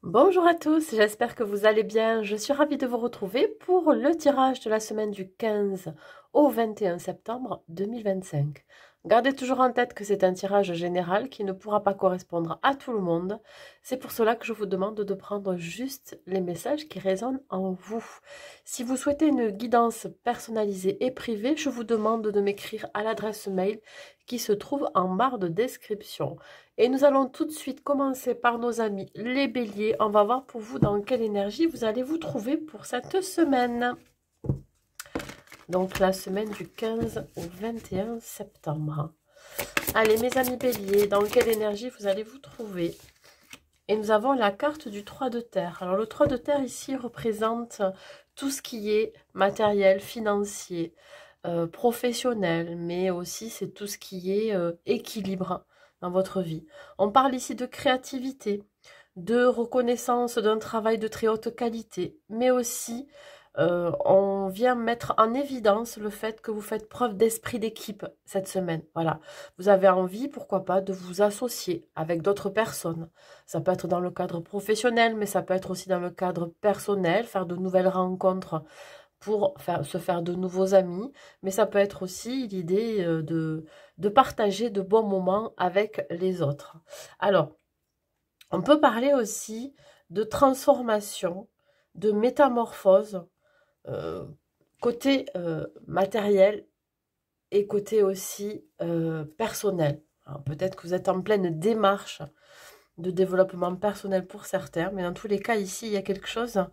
Bonjour à tous, j'espère que vous allez bien. Je suis ravie de vous retrouver pour le tirage de la semaine du 15 au 21 septembre 2025. Gardez toujours en tête que c'est un tirage général qui ne pourra pas correspondre à tout le monde. C'est pour cela que je vous demande de prendre juste les messages qui résonnent en vous. Si vous souhaitez une guidance personnalisée et privée, je vous demande de m'écrire à l'adresse mail qui se trouve en barre de description. Et nous allons tout de suite commencer par nos amis les béliers. On va voir pour vous dans quelle énergie vous allez vous trouver pour cette semaine. Donc la semaine du 15 au 21 septembre. Allez mes amis béliers, dans quelle énergie vous allez vous trouver? Et nous avons la carte du 3 de terre. Alors le 3 de terre ici représente tout ce qui est matériel, financier, professionnel, mais aussi c'est tout ce qui est équilibre dans votre vie. On parle ici de créativité, de reconnaissance d'un travail de très haute qualité, mais aussi on vient mettre en évidence le fait que vous faites preuve d'esprit d'équipe cette semaine. Voilà, vous avez envie, pourquoi pas, de vous associer avec d'autres personnes. Ça peut être dans le cadre professionnel, mais ça peut être aussi dans le cadre personnel, faire de nouvelles rencontres pour se faire de nouveaux amis, mais ça peut être aussi l'idée de partager de bons moments avec les autres. Alors, on peut parler aussi de transformation, de métamorphose, côté matériel et côté aussi personnel. Peut-être que vous êtes en pleine démarche de développement personnel pour certains, mais dans tous les cas, ici, il y a quelque chose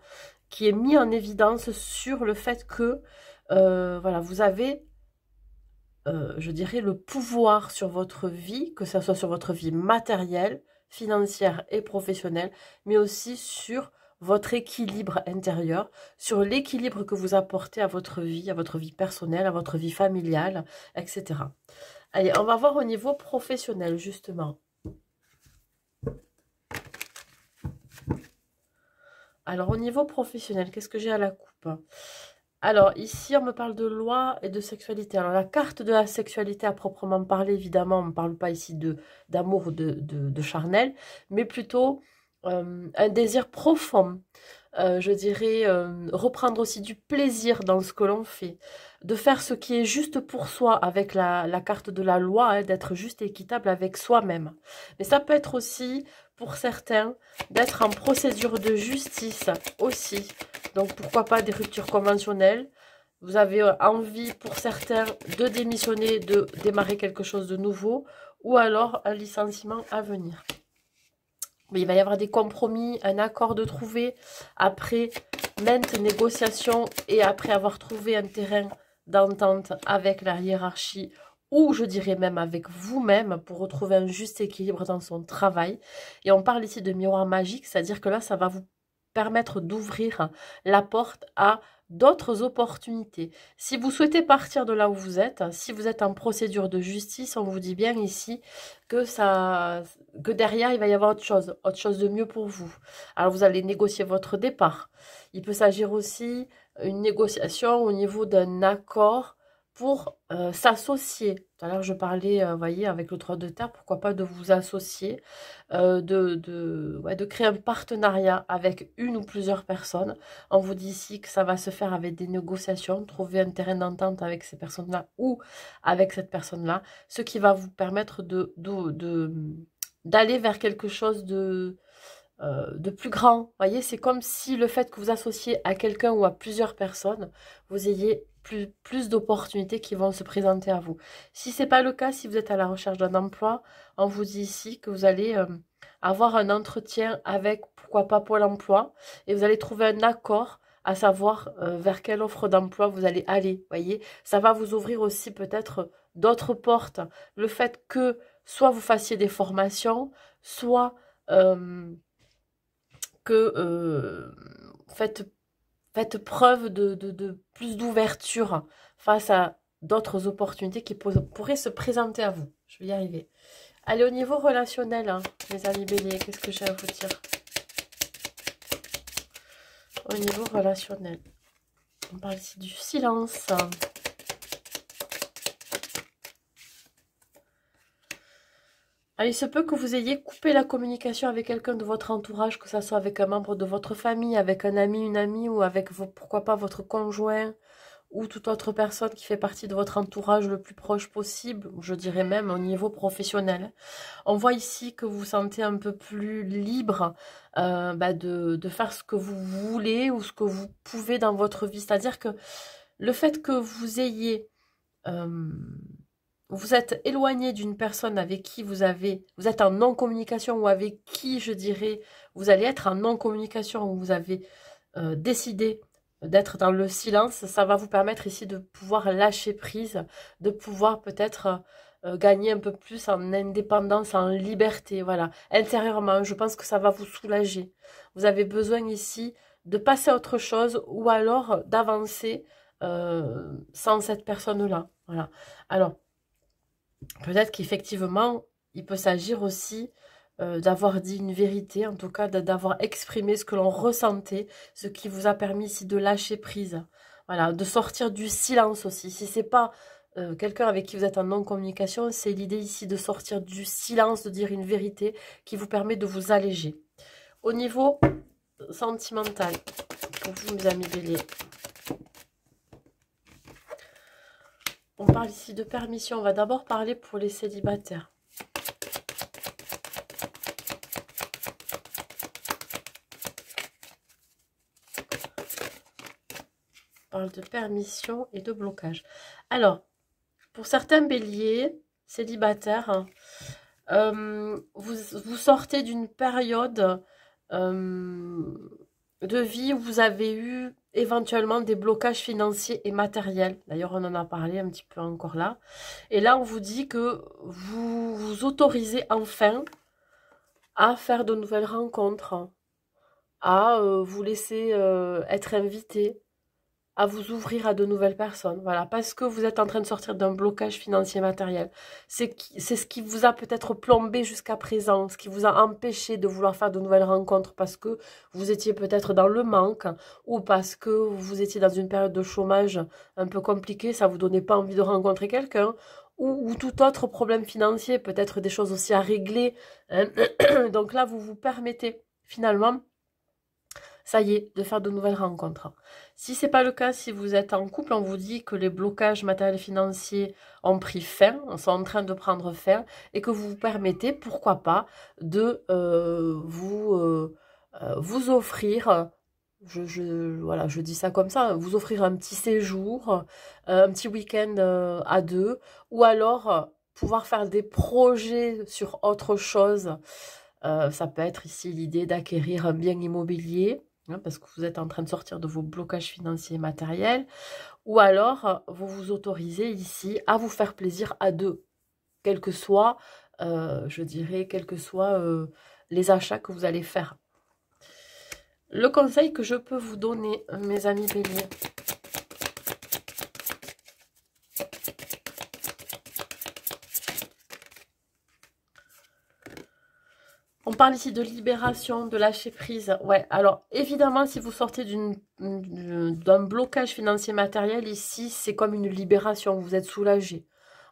qui est mis en évidence sur le fait que voilà, vous avez, je dirais, le pouvoir sur votre vie, que ce soit sur votre vie matérielle, financière et professionnelle, mais aussi sur votre équilibre intérieur, sur l'équilibre que vous apportez à votre vie personnelle, à votre vie familiale, etc. Allez, on va voir au niveau professionnel, justement. Alors, au niveau professionnel, qu'est-ce que j'ai à la coupe? Alors, ici, on me parle de loi et de sexualité. Alors, la carte de la sexualité à proprement parler, évidemment, on ne parle pas ici d'amour ou de charnel, mais plutôt un désir profond. Je dirais reprendre aussi du plaisir dans ce que l'on fait, de faire ce qui est juste pour soi avec la carte de la loi, hein, d'être juste et équitable avec soi-même. Mais ça peut être aussi, pour certains, d'être en procédure de justice aussi. Donc pourquoi pas des ruptures conventionnelles. Vous avez envie pour certains de démissionner, de démarrer quelque chose de nouveau, ou alors un licenciement à venir. Mais il va y avoir des compromis, un accord de trouver après maintes négociations et après avoir trouvé un terrain d'entente avec la hiérarchie ou je dirais même avec vous-même pour retrouver un juste équilibre dans son travail. Et on parle ici de miroir magique, c'est-à-dire que là, ça va vous permettre d'ouvrir la porte à d'autres opportunités. Si vous souhaitez partir de là où vous êtes, si vous êtes en procédure de justice, on vous dit bien ici que derrière, il va y avoir autre chose de mieux pour vous. Alors, vous allez négocier votre départ. Il peut s'agir aussi une négociation au niveau d'un accord pour s'associer. Tout à l'heure, je parlais, vous voyez, avec le 3 de terre, pourquoi pas de vous associer, de créer un partenariat avec une ou plusieurs personnes. On vous dit ici que ça va se faire avec des négociations, trouver un terrain d'entente avec ces personnes-là ou avec cette personne-là, ce qui va vous permettre d'aller vers quelque chose de plus grand. Vous voyez, c'est comme si le fait que vous associez à quelqu'un ou à plusieurs personnes, vous ayez plus d'opportunités qui vont se présenter à vous. Si ce n'est pas le cas, si vous êtes à la recherche d'un emploi, on vous dit ici que vous allez avoir un entretien avec, pourquoi pas, Pôle emploi, et vous allez trouver un accord à savoir vers quelle offre d'emploi vous allez aller. Vous voyez, ça va vous ouvrir aussi peut-être d'autres portes. Le fait que soit vous fassiez des formations, soit que faites preuve de plus d'ouverture face à d'autres opportunités qui pourraient se présenter à vous. Je vais y arriver. Allez, au niveau relationnel, hein, mes amis béliers, qu'est-ce que j'ai à vous dire? Au niveau relationnel, on parle ici du silence. Alors, il se peut que vous ayez coupé la communication avec quelqu'un de votre entourage, que ce soit avec un membre de votre famille, avec un ami, une amie, ou avec, pourquoi pas, votre conjoint, ou toute autre personne qui fait partie de votre entourage le plus proche possible, je dirais même au niveau professionnel. On voit ici que vous vous sentez un peu plus libre de faire ce que vous voulez ou ce que vous pouvez dans votre vie. C'est-à-dire que le fait que vous ayez... vous êtes éloigné d'une personne avec qui vous êtes en non-communication ou avec qui, je dirais, vous allez être en non-communication, où vous avez décidé d'être dans le silence, ça va vous permettre ici de pouvoir lâcher prise, de pouvoir peut-être gagner un peu plus en indépendance, en liberté, voilà. Intérieurement, je pense que ça va vous soulager. Vous avez besoin ici de passer à autre chose ou alors d'avancer sans cette personne-là, voilà. Alors, peut-être qu'effectivement, il peut s'agir aussi d'avoir dit une vérité, en tout cas d'avoir exprimé ce que l'on ressentait, ce qui vous a permis ici de lâcher prise. Voilà, de sortir du silence aussi. Si c'est pas quelqu'un avec qui vous êtes en non-communication, c'est l'idée ici de sortir du silence, de dire une vérité qui vous permet de vous alléger. Au niveau sentimental, pour vous, mes amis béliers, on parle ici de permission. On va d'abord parler pour les célibataires. On parle de permission et de blocage. Alors, pour certains béliers célibataires, vous sortez d'une période de vie où vous avez eu éventuellement des blocages financiers et matériels. D'ailleurs, on en a parlé un petit peu encore là. Et là, on vous dit que vous vous autorisez enfin à faire de nouvelles rencontres, à vous laisser être invité, à vous ouvrir à de nouvelles personnes, voilà, parce que vous êtes en train de sortir d'un blocage financier matériel. C'est ce qui vous a peut-être plombé jusqu'à présent, ce qui vous a empêché de vouloir faire de nouvelles rencontres, parce que vous étiez peut-être dans le manque, ou parce que vous étiez dans une période de chômage un peu compliquée, ça vous donnait pas envie de rencontrer quelqu'un, ou tout autre problème financier, peut-être des choses aussi à régler, hein. Donc là, vous vous permettez finalement, ça y est, de faire de nouvelles rencontres. Si ce n'est pas le cas, si vous êtes en couple, on vous dit que les blocages matériels et financiers ont pris fin, sont en train de prendre fin, et que vous vous permettez, pourquoi pas, de vous offrir, voilà, je dis ça comme ça, vous offrir un petit séjour, un petit week-end à deux, ou alors pouvoir faire des projets sur autre chose. Ça peut être ici l'idée d'acquérir un bien immobilier, hein, parce que vous êtes en train de sortir de vos blocages financiers et matériels, ou alors vous vous autorisez ici à vous faire plaisir à deux, quel que soit, je dirais, quels que soient les achats que vous allez faire. Le conseil que je peux vous donner, mes amis béliers, on parle ici de libération, de lâcher prise. Ouais, alors évidemment, si vous sortez d'un blocage financier matériel, ici, c'est comme une libération. Vous êtes soulagé.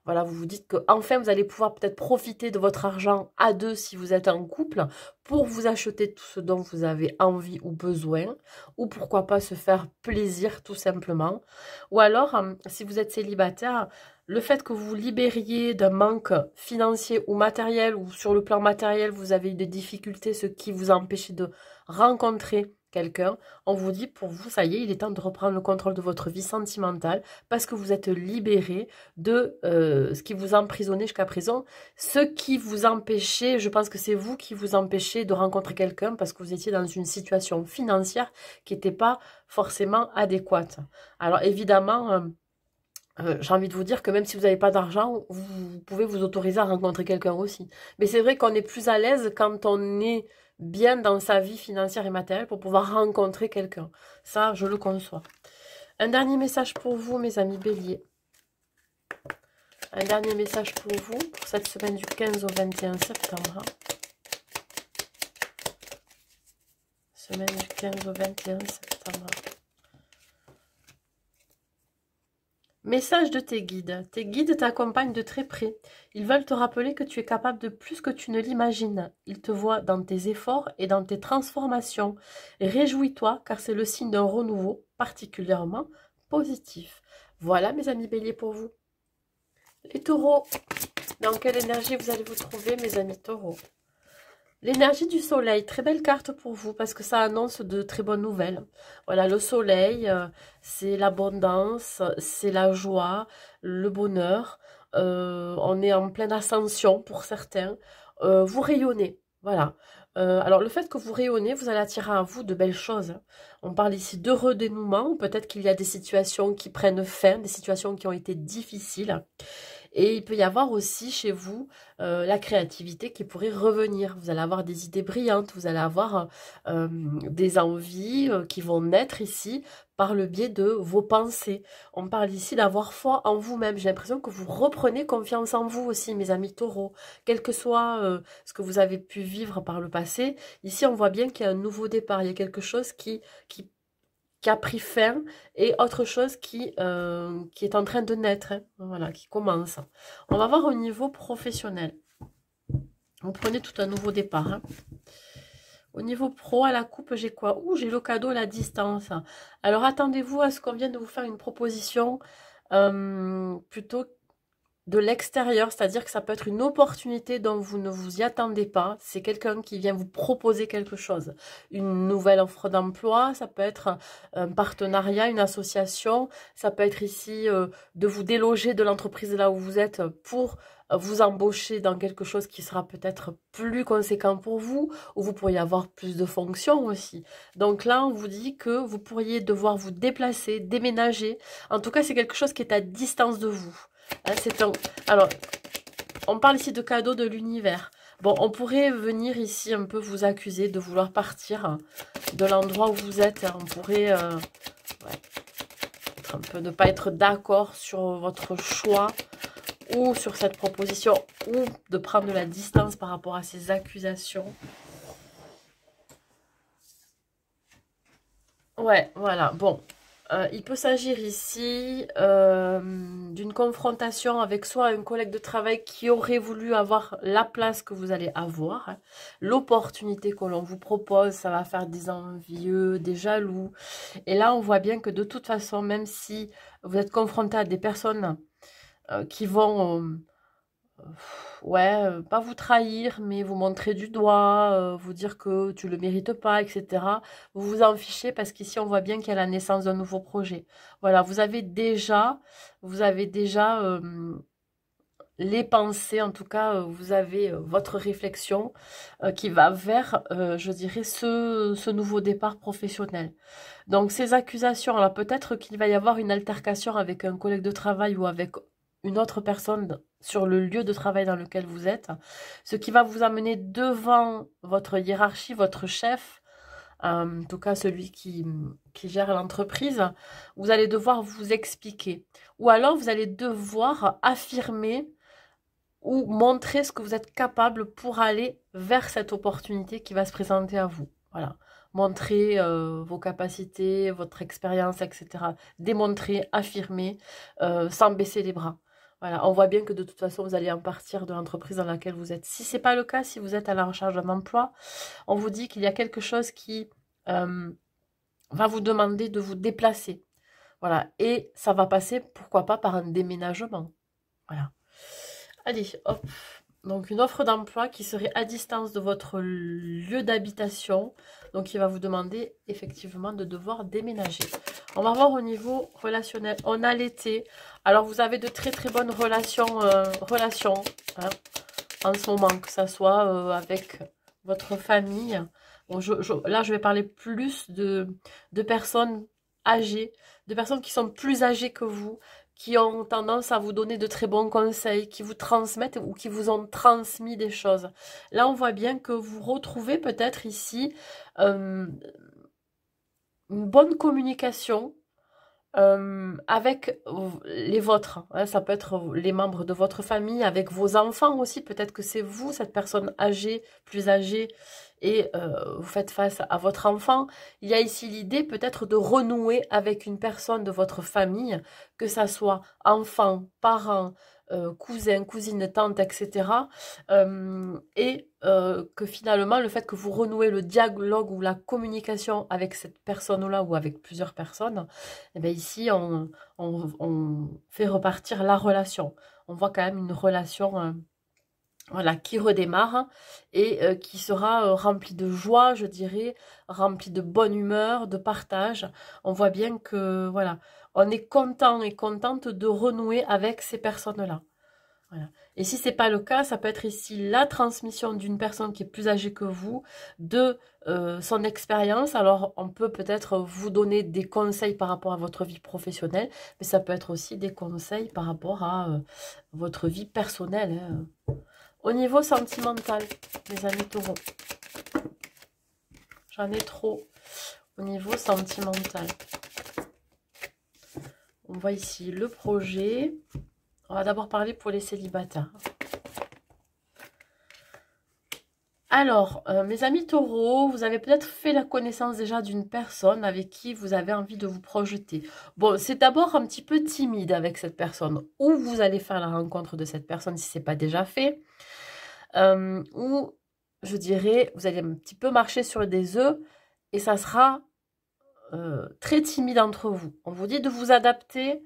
Voilà, vous vous dites que enfin vous allez pouvoir peut-être profiter de votre argent à deux si vous êtes en couple pour vous acheter tout ce dont vous avez envie ou besoin, ou pourquoi pas se faire plaisir tout simplement. Ou alors, si vous êtes célibataire, le fait que vous vous libériez d'un manque financier ou matériel, ou sur le plan matériel, vous avez eu des difficultés, ce qui vous a empêché de rencontrer quelqu'un, on vous dit pour vous, ça y est, il est temps de reprendre le contrôle de votre vie sentimentale parce que vous êtes libéré de ce qui vous emprisonnait jusqu'à présent, ce qui vous empêchait, je pense que c'est vous qui vous empêchez de rencontrer quelqu'un parce que vous étiez dans une situation financière qui n'était pas forcément adéquate. Alors évidemment, j'ai envie de vous dire que même si vous n'avez pas d'argent, vous pouvez vous autoriser à rencontrer quelqu'un aussi. Mais c'est vrai qu'on est plus à l'aise quand on est bien dans sa vie financière et matérielle pour pouvoir rencontrer quelqu'un. Ça, je le conçois. Un dernier message pour vous, mes amis béliers. Un dernier message pour vous, pour cette semaine du 15 au 21 septembre. Semaine du 15 au 21 septembre. Message de tes guides. Tes guides t'accompagnent de très près. Ils veulent te rappeler que tu es capable de plus que tu ne l'imagines. Ils te voient dans tes efforts et dans tes transformations. Réjouis-toi car c'est le signe d'un renouveau particulièrement positif. Voilà mes amis béliers pour vous. Les taureaux, dans quelle énergie vous allez vous trouver mes amis taureaux? L'énergie du soleil, très belle carte pour vous parce que ça annonce de très bonnes nouvelles. Voilà, le soleil, c'est l'abondance, c'est la joie, le bonheur. On est en pleine ascension pour certains. Vous rayonnez, voilà. Alors le fait que vous rayonnez, vous allez attirer à vous de belles choses. On parle ici d'heureux dénouements. Peut-être qu'il y a des situations qui prennent fin, des situations qui ont été difficiles. Et il peut y avoir aussi chez vous la créativité qui pourrait revenir. Vous allez avoir des idées brillantes, vous allez avoir des envies qui vont naître ici par le biais de vos pensées. On parle ici d'avoir foi en vous-même. J'ai l'impression que vous reprenez confiance en vous aussi, mes amis taureaux. Quel que soit ce que vous avez pu vivre par le passé, ici on voit bien qu'il y a un nouveau départ. Il y a quelque chose qui a pris fin et autre chose qui est en train de naître, hein, voilà, qui commence. On va voir au niveau professionnel. Vous prenez tout un nouveau départ. Hein. Au niveau pro, à la coupe, j'ai quoi? Ouh, j'ai le cadeau, la distance. Alors, attendez-vous à ce qu'on vienne de vous faire une proposition plutôt de l'extérieur, c'est-à-dire que ça peut être une opportunité dont vous ne vous y attendez pas. C'est quelqu'un qui vient vous proposer quelque chose. Une nouvelle offre d'emploi, ça peut être un partenariat, une association, ça peut être ici de vous déloger de l'entreprise là où vous êtes pour vous embaucher dans quelque chose qui sera peut-être plus conséquent pour vous, ou vous pourriez avoir plus de fonctions aussi. Donc là, on vous dit que vous pourriez devoir vous déplacer, déménager. En tout cas, c'est quelque chose qui est à distance de vous. Hein, alors, on parle ici de cadeaux de l'univers. Bon, on pourrait venir ici un peu vous accuser de vouloir partir de l'endroit où vous êtes. On pourrait un peu ne pas être d'accord sur votre choix ou sur cette proposition, ou de prendre de la distance par rapport à ces accusations. Ouais, voilà, bon. Il peut s'agir ici d'une confrontation avec soit un collègue de travail qui aurait voulu avoir la place que vous allez avoir. Hein. L'opportunité que l'on vous propose, ça va faire des envieux, des jaloux. Et là, on voit bien que de toute façon, même si vous êtes confronté à des personnes qui vont pas vous trahir, mais vous montrer du doigt, vous dire que tu le mérites pas, etc. Vous vous en fichez parce qu'ici on voit bien qu'il y a la naissance d'un nouveau projet. Voilà, vous avez déjà les pensées, en tout cas, vous avez votre réflexion qui va vers, je dirais, ce nouveau départ professionnel. Donc ces accusations, alors peut-être qu'il va y avoir une altercation avec un collègue de travail ou avec une autre personne sur le lieu de travail dans lequel vous êtes, ce qui va vous amener devant votre hiérarchie, votre chef, en tout cas celui qui gère l'entreprise. Vous allez devoir vous expliquer. Ou alors vous allez devoir affirmer ou montrer ce que vous êtes capable pour aller vers cette opportunité qui va se présenter à vous. Voilà. Montrer vos capacités, votre expérience, etc. Démontrer, affirmer, sans baisser les bras. Voilà, on voit bien que de toute façon, vous allez en partir de l'entreprise dans laquelle vous êtes. Si ce n'est pas le cas, si vous êtes à la recherche d'un emploi, on vous dit qu'il y a quelque chose qui va vous demander de vous déplacer. Voilà, et ça va passer, pourquoi pas, par un déménagement. Voilà. Allez, hop. Donc, une offre d'emploi qui serait à distance de votre lieu d'habitation. Donc, il va vous demander effectivement de devoir déménager. On va voir au niveau relationnel. On a l'été. Alors, vous avez de très très bonnes relations hein, en ce moment, que ça soit avec votre famille. Bon, là, je vais parler plus de personnes âgées, de personnes qui sont plus âgées que vous, qui ont tendance à vous donner de très bons conseils, qui vous transmettent ou qui vous ont transmis des choses. Là, on voit bien que vous retrouvez peut-être ici une bonne communication, avec les vôtres, hein, ça peut être les membres de votre famille, avec vos enfants aussi, peut-être que c'est vous, cette personne âgée, plus âgée, et vous faites face à votre enfant. Il y a ici l'idée peut-être de renouer avec une personne de votre famille, que ça soit enfant, parent, cousin, cousine, tante, etc. Que finalement, le fait que vous renouez le dialogue ou la communication avec cette personne-là ou avec plusieurs personnes, et bien ici, on fait repartir la relation. On voit quand même une relation voilà, qui redémarre et qui sera remplie de joie, je dirais, remplie de bonne humeur, de partage. On voit bien que, voilà, on est content et contente de renouer avec ces personnes-là. Voilà. Et si c'est pas le cas, ça peut être ici la transmission d'une personne qui est plus âgée que vous, de son expérience. Alors, on peut peut-être vous donner des conseils par rapport à votre vie professionnelle, mais ça peut être aussi des conseils par rapport à votre vie personnelle, hein. Au niveau sentimental, mes amis taureaux, j'en ai trop. Au niveau sentimental, on voit ici le projet. On va d'abord parler pour les célibataires. Alors, mes amis taureaux, vous avez peut-être fait la connaissance déjà d'une personne avec qui vous avez envie de vous projeter. Bon, c'est d'abord un petit peu timide avec cette personne. Ou vous allez faire la rencontre de cette personne si ce n'est pas déjà fait. Ou, je dirais, vous allez un petit peu marcher sur des œufs et ça sera très timide entre vous. On vous dit de vous adapter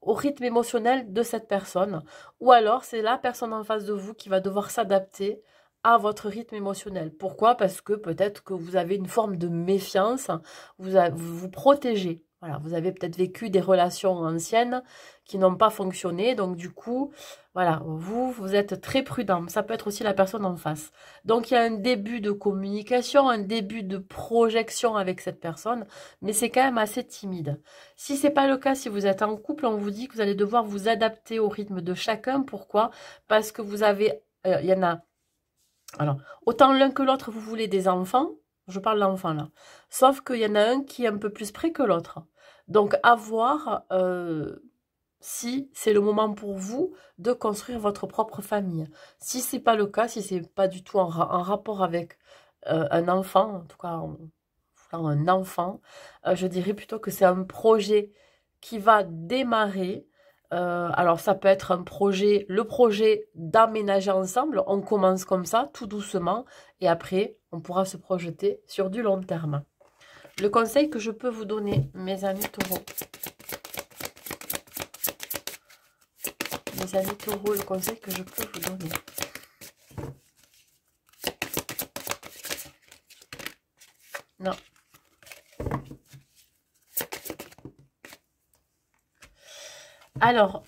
au rythme émotionnel de cette personne. Ou alors, c'est la personne en face de vous qui va devoir s'adapter à votre rythme émotionnel. Pourquoi? Parce que peut-être que vous avez une forme de méfiance, vous vous protégez. Voilà, vous avez peut-être vécu des relations anciennes qui n'ont pas fonctionné, donc du coup, voilà, vous êtes très prudent. Ça peut être aussi la personne en face. Donc il y a un début de communication, un début de projection avec cette personne, mais c'est quand même assez timide. Si c'est pas le cas, si vous êtes en couple, on vous dit que vous allez devoir vous adapter au rythme de chacun. Pourquoi? Parce que vous avez, il y en a, alors, autant l'un que l'autre, vous voulez des enfants, je parle d'enfants là, sauf qu'il y en a un qui est un peu plus près que l'autre. Donc, à voir si c'est le moment pour vous de construire votre propre famille. Si c'est pas le cas, si c'est pas du tout en rapport avec un enfant, en tout cas un enfant, je dirais plutôt que c'est un projet qui va démarrer. Alors ça peut être un projet, le projet d'aménager ensemble. On commence comme ça, tout doucement, et après, on pourra se projeter sur du long terme. Le conseil que je peux vous donner, mes amis taureaux. Mes amis taureaux, le conseil que je peux vous donner. Non. Alors,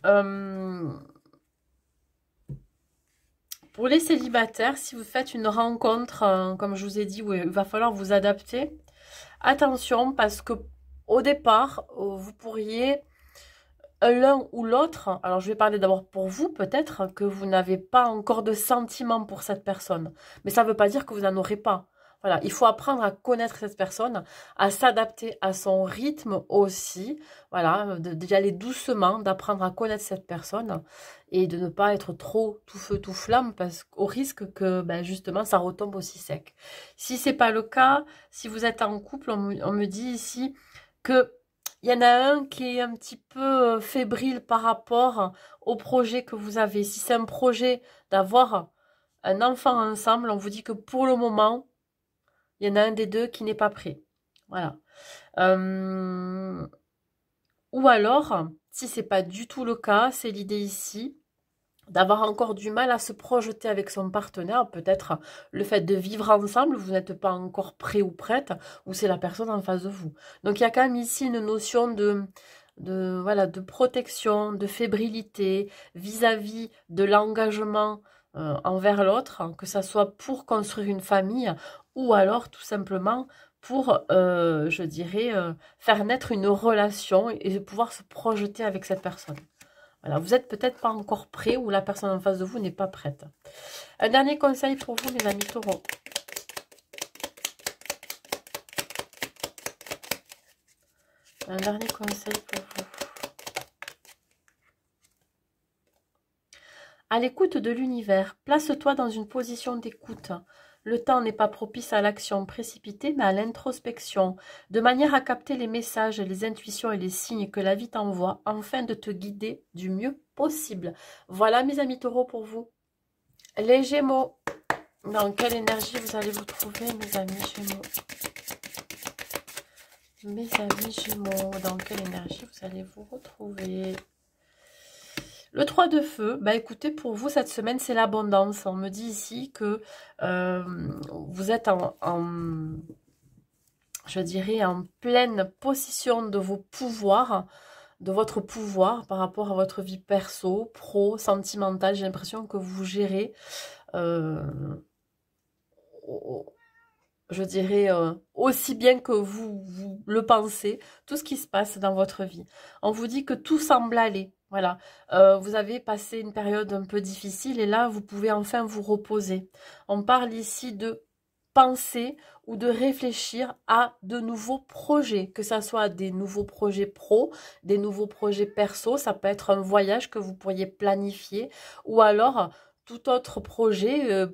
pour les célibataires, si vous faites une rencontre, comme je vous ai dit, où il va falloir vous adapter, attention parce que au départ, vous pourriez l'un ou l'autre, alors je vais parler d'abord pour vous, peut-être que vous n'avez pas encore de sentiment pour cette personne, mais ça ne veut pas dire que vous n'en aurez pas. Voilà, il faut apprendre à connaître cette personne, à s'adapter à son rythme aussi, voilà, d'y aller doucement, d'apprendre à connaître cette personne et de ne pas être trop tout feu tout flamme parce qu'au risque que ben, justement ça retombe aussi sec. Si c'est pas le cas, si vous êtes en couple, on me dit ici que il y en a un qui est un petit peu fébrile par rapport au projet que vous avez. Si c'est un projet d'avoir un enfant ensemble, on vous dit que pour le moment, il y en a un des deux qui n'est pas prêt. Voilà. Ou alors, si c'est pas du tout le cas, c'est l'idée ici d'avoir encore du mal à se projeter avec son partenaire, peut-être le fait de vivre ensemble, vous n'êtes pas encore prêt ou prête, ou c'est la personne en face de vous. Donc il y a quand même ici une notion voilà, de protection, de fébrilité vis-à-vis de l'engagement envers l'autre, hein, que ça soit pour construire une famille ou alors tout simplement pour, je dirais, faire naître une relation et pouvoir se projeter avec cette personne. Voilà, vous n'êtes peut-être pas encore prêt ou la personne en face de vous n'est pas prête. Un dernier conseil pour vous, mes amis taureaux. Un dernier conseil pour vous. À l'écoute de l'univers, place-toi dans une position d'écoute. Le temps n'est pas propice à l'action précipitée, mais à l'introspection, de manière à capter les messages, les intuitions et les signes que la vie t'envoie, afin de te guider du mieux possible. Voilà mes amis taureaux pour vous. Les Gémeaux, dans quelle énergie vous allez vous trouver mes amis Gémeaux? Mes amis Gémeaux, dans quelle énergie vous allez vous retrouver? Le 3 de feu, bah écoutez, pour vous, cette semaine, c'est l'abondance. On me dit ici que vous êtes je dirais, en pleine possession de vos pouvoirs, de votre pouvoir par rapport à votre vie perso, pro, sentimentale. J'ai l'impression que vous gérez, euh, je dirais, aussi bien que vous le pensez, tout ce qui se passe dans votre vie. On vous dit que tout semble aller. Voilà, vous avez passé une période un peu difficile et là, vous pouvez enfin vous reposer. On parle ici de penser ou de réfléchir à de nouveaux projets, que ce soit des nouveaux projets pro, des nouveaux projets perso, ça peut être un voyage que vous pourriez planifier ou alors tout autre projet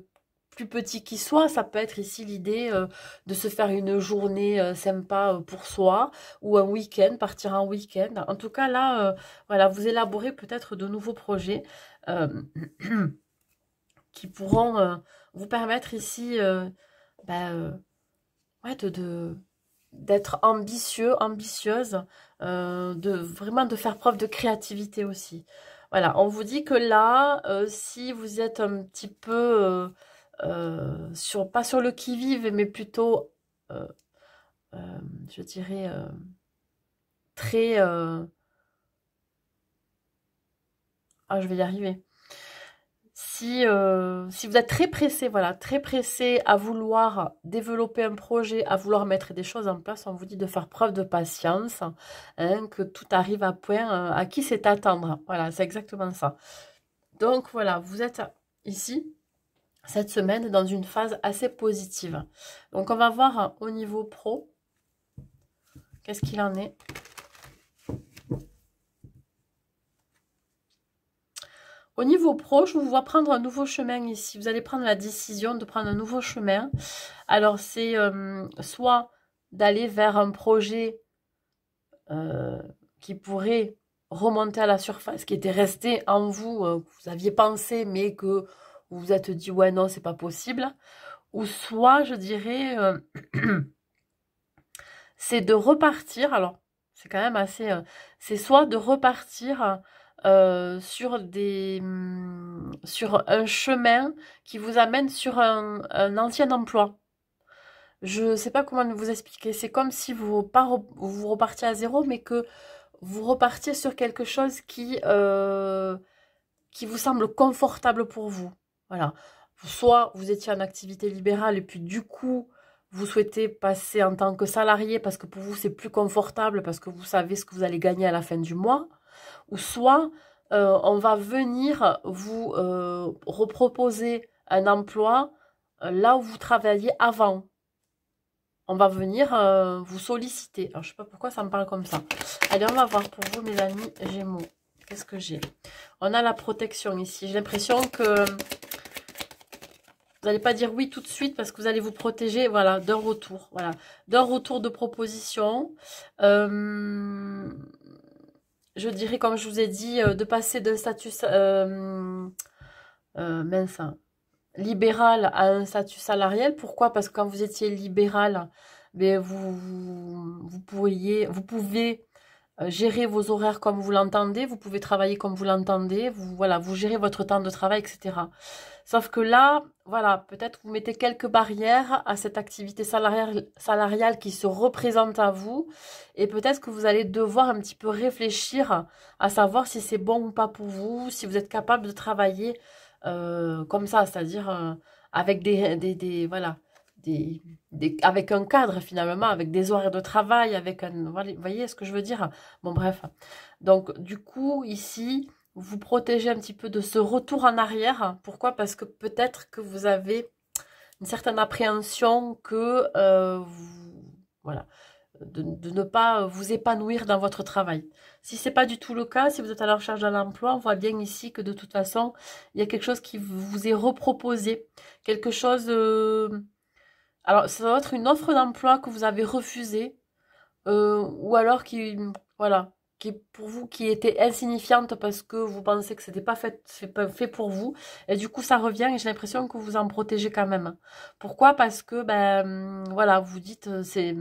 plus petit qu'il soit, ça peut être ici l'idée de se faire une journée sympa pour soi ou un week-end, partir en week-end. En tout cas, là, voilà, vous élaborez peut-être de nouveaux projets euh, qui pourront vous permettre ici ouais, d'être ambitieux, ambitieuse, de vraiment de faire preuve de créativité aussi. Voilà, on vous dit que là, si vous êtes un petit peu pas sur le qui-vive, mais plutôt, euh, je dirais, très... ah, je vais y arriver. Si vous êtes très pressé, voilà, très pressé à vouloir développer un projet, à vouloir mettre des choses en place, on vous dit de faire preuve de patience, hein, que tout arrive à point, à qui c'est attendre. Voilà, c'est exactement ça. Donc voilà, vous êtes ici, cette semaine, dans une phase assez positive. Donc on va voir au niveau pro, qu'est-ce qu'il en est. Au niveau pro, je vous vois prendre un nouveau chemin ici. Vous allez prendre la décision de prendre un nouveau chemin. Alors, c'est soit d'aller vers un projet qui pourrait remonter à la surface, qui était resté en vous, que vous aviez pensé, mais que vous vous êtes dit, ouais, non, c'est pas possible. Ou soit, je dirais, c'est de repartir. Alors, c'est quand même assez... c'est soit de repartir sur un chemin qui vous amène sur un ancien emploi. Je ne sais pas comment vous expliquer. C'est comme si vous repartiez à zéro, mais que vous repartiez sur quelque chose qui vous semble confortable pour vous. Voilà. Soit vous étiez en activité libérale et puis du coup, vous souhaitez passer en tant que salarié parce que pour vous, c'est plus confortable parce que vous savez ce que vous allez gagner à la fin du mois. Ou soit, on va venir vous reproposer un emploi là où vous travailliez avant. On va venir vous solliciter. Alors, je ne sais pas pourquoi ça me parle comme ça. Allez, on va voir pour vous, mes amis Gémeaux. Qu'est-ce que j'ai? On a la protection ici. J'ai l'impression que vous n'allez pas dire oui tout de suite parce que vous allez vous protéger, voilà, d'un retour. Voilà, d'un retour de proposition. Je dirais, comme je vous ai dit, de passer d'un statut mince, libéral à un statut salarial. Pourquoi? Parce que quand vous étiez libéral, ben vous pouvez gérer vos horaires comme vous l'entendez, vous pouvez travailler comme vous l'entendez, voilà, vous gérez votre temps de travail, etc. Sauf que là, voilà, peut-être vous mettez quelques barrières à cette activité salariale qui se représente à vous, et peut-être que vous allez devoir un petit peu réfléchir à savoir si c'est bon ou pas pour vous, si vous êtes capable de travailler comme ça, c'est-à-dire avec voilà, avec un cadre finalement, avec des horaires de travail, avec un, voilà, vous voyez ce que je veux dire? Bon bref, donc du coup ici, vous protégez un petit peu de ce retour en arrière. Pourquoi? Parce que peut-être que vous avez une certaine appréhension que, voilà, de ne pas vous épanouir dans votre travail. Si c'est pas du tout le cas, si vous êtes à la recherche d'un emploi, on voit bien ici que de toute façon, il y a quelque chose qui vous est reproposé. Quelque chose... alors, ça doit être une offre d'emploi que vous avez refusée, ou alors qui... Voilà, qui pour vous, qui était insignifiante parce que vous pensez que c'était pas fait pour vous. Et du coup, ça revient et j'ai l'impression que vous en protégez quand même. Pourquoi? Parce que, ben, voilà, vous dites, c'est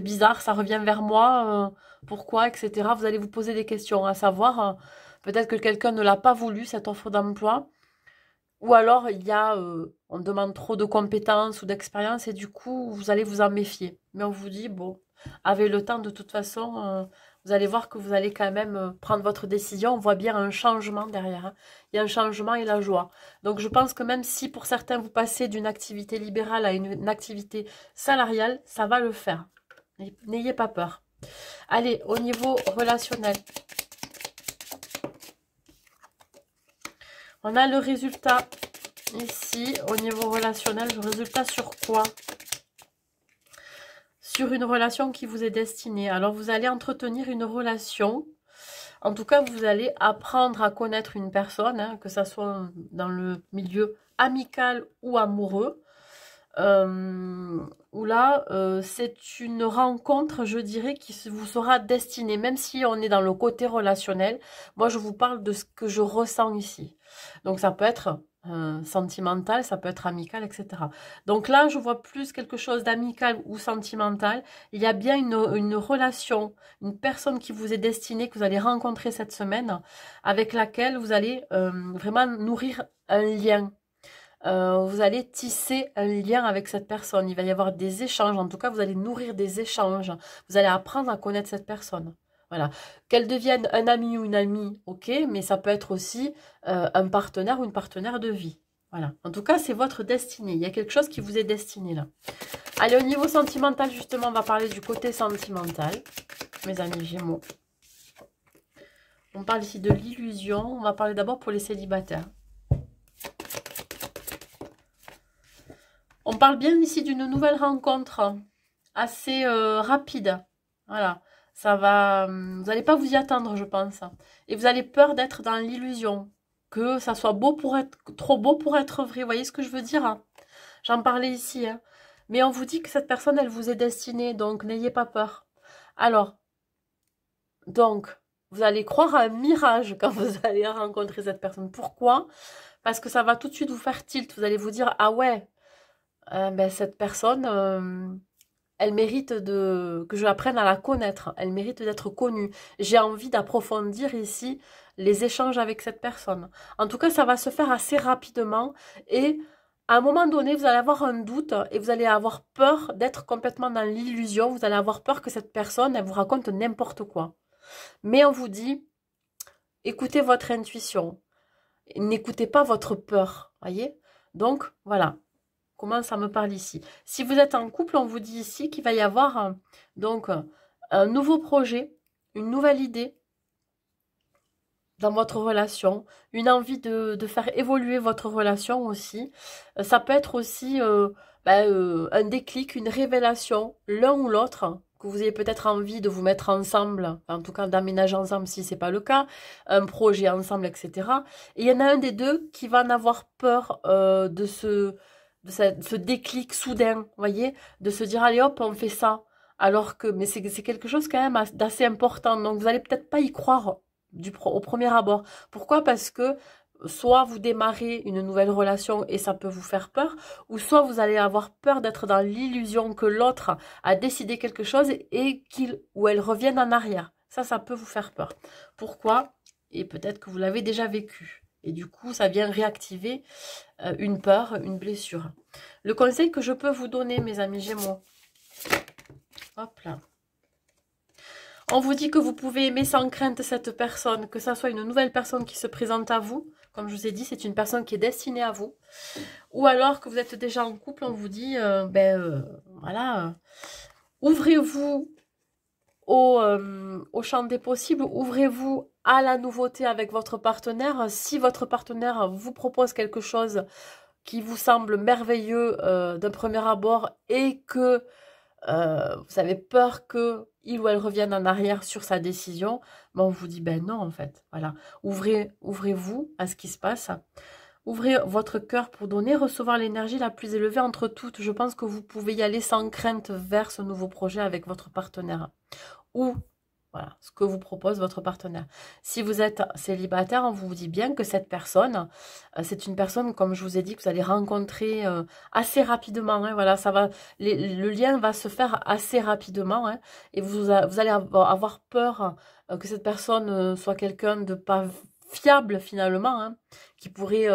bizarre, ça revient vers moi, pourquoi, etc. Vous allez vous poser des questions, à savoir, peut-être que quelqu'un ne l'a pas voulu, cette offre d'emploi, ou alors il y a, on demande trop de compétences ou d'expérience et du coup, vous allez vous en méfier. Mais on vous dit, bon, avez le temps de toute façon, vous allez voir que vous allez quand même prendre votre décision. On voit bien un changement derrière, hein. Il y a un changement et la joie. Donc je pense que même si pour certains vous passez d'une activité libérale à une activité salariale, ça va le faire. N'ayez pas peur. Allez, au niveau relationnel. On a le résultat ici, au niveau relationnel. Le résultat sur quoi? Sur une relation qui vous est destinée. Alors, vous allez entretenir une relation. En tout cas, vous allez apprendre à connaître une personne, hein, que ce soit dans le milieu amical ou amoureux. Où là, c'est une rencontre, je dirais, qui vous sera destinée, même si on est dans le côté relationnel. Moi, je vous parle de ce que je ressens ici. Donc, ça peut être sentimental, ça peut être amical, etc. Donc là, je vois plus quelque chose d'amical ou sentimental. Il y a bien une relation, une personne qui vous est destinée, que vous allez rencontrer cette semaine, avec laquelle vous allez vraiment nourrir un lien. Vous allez tisser un lien avec cette personne. Il va y avoir des échanges. En tout cas, vous allez nourrir des échanges. Vous allez apprendre à connaître cette personne. Voilà. Qu'elle devienne un ami ou une amie, ok, mais ça peut être aussi un partenaire ou une partenaire de vie. Voilà. En tout cas, c'est votre destinée. Il y a quelque chose qui vous est destiné là. Allez, au niveau sentimental, justement, on va parler du côté sentimental. Mes amis Gémeaux. On parle ici de l'illusion. On va parler d'abord pour les célibataires. On parle bien ici d'une nouvelle rencontre assez rapide. Voilà, ça va. Vous n'allez pas vous y attendre, je pense. Et vous avez peur d'être dans l'illusion, que ça soit beau pour être trop beau pour être vrai. Vous voyez ce que je veux dire, hein? J'en parlais ici, hein. Mais on vous dit que cette personne, elle vous est destinée, donc n'ayez pas peur. Alors, donc, vous allez croire à un mirage quand vous allez rencontrer cette personne. Pourquoi? Parce que ça va tout de suite vous faire tilt. Vous allez vous dire, ah ouais. Ben, cette personne, elle mérite que je apprenne à la connaître. Elle mérite d'être connue. J'ai envie d'approfondir ici les échanges avec cette personne. En tout cas, ça va se faire assez rapidement. Et à un moment donné, vous allez avoir un doute et vous allez avoir peur d'être complètement dans l'illusion. Vous allez avoir peur que cette personne, elle vous raconte n'importe quoi. Mais on vous dit, écoutez votre intuition. N'écoutez pas votre peur. Voyez? Donc, voilà. Comment ça me parle ici? Si vous êtes en couple, on vous dit ici qu'il va y avoir donc un nouveau projet, une nouvelle idée dans votre relation, une envie de faire évoluer votre relation aussi. Ça peut être aussi un déclic, une révélation, l'un ou l'autre, que vous ayez peut-être envie de vous mettre ensemble, en tout cas d'aménager ensemble si c'est pas le cas, un projet ensemble, etc. Et il y en a un des deux qui va en avoir peur de ce déclic soudain, vous voyez, de se dire allez hop, on fait ça. Alors que, mais c'est quelque chose quand même d'assez important. Donc vous allez peut-être pas y croire au premier abord. Pourquoi? Parce que soit vous démarrez une nouvelle relation et ça peut vous faire peur, ou soit vous allez avoir peur d'être dans l'illusion que l'autre a décidé quelque chose et qu'il ou elle revienne en arrière. Ça peut vous faire peur. Pourquoi? Et peut-être que vous l'avez déjà vécu. Et du coup, ça vient réactiver une peur, une blessure. Le conseil que je peux vous donner, mes amis Gémeaux, hop là. On vous dit que vous pouvez aimer sans crainte cette personne, que ça soit une nouvelle personne qui se présente à vous. Comme je vous ai dit, c'est une personne qui est destinée à vous. Ou alors que vous êtes déjà en couple, on vous dit, voilà, ouvrez-vous au champ des possibles, ouvrez-vous à la nouveauté avec votre partenaire. Si votre partenaire vous propose quelque chose qui vous semble merveilleux d'un premier abord et que vous avez peur qu'il ou elle revienne en arrière sur sa décision, mais on vous dit, ben non, en fait, voilà. Ouvrez-vous à ce qui se passe. Ouvrez votre cœur pour donner, recevoir l'énergie la plus élevée entre toutes. Je pense que vous pouvez y aller sans crainte vers ce nouveau projet avec votre partenaire. Ou, voilà, ce que vous propose votre partenaire. Si vous êtes célibataire, on vous dit bien que cette personne, c'est une personne, comme je vous ai dit, que vous allez rencontrer assez rapidement. Hein, voilà, le lien va se faire assez rapidement. Hein, et vous allez avoir peur que cette personne soit quelqu'un de pas fiable finalement, hein, qui pourrait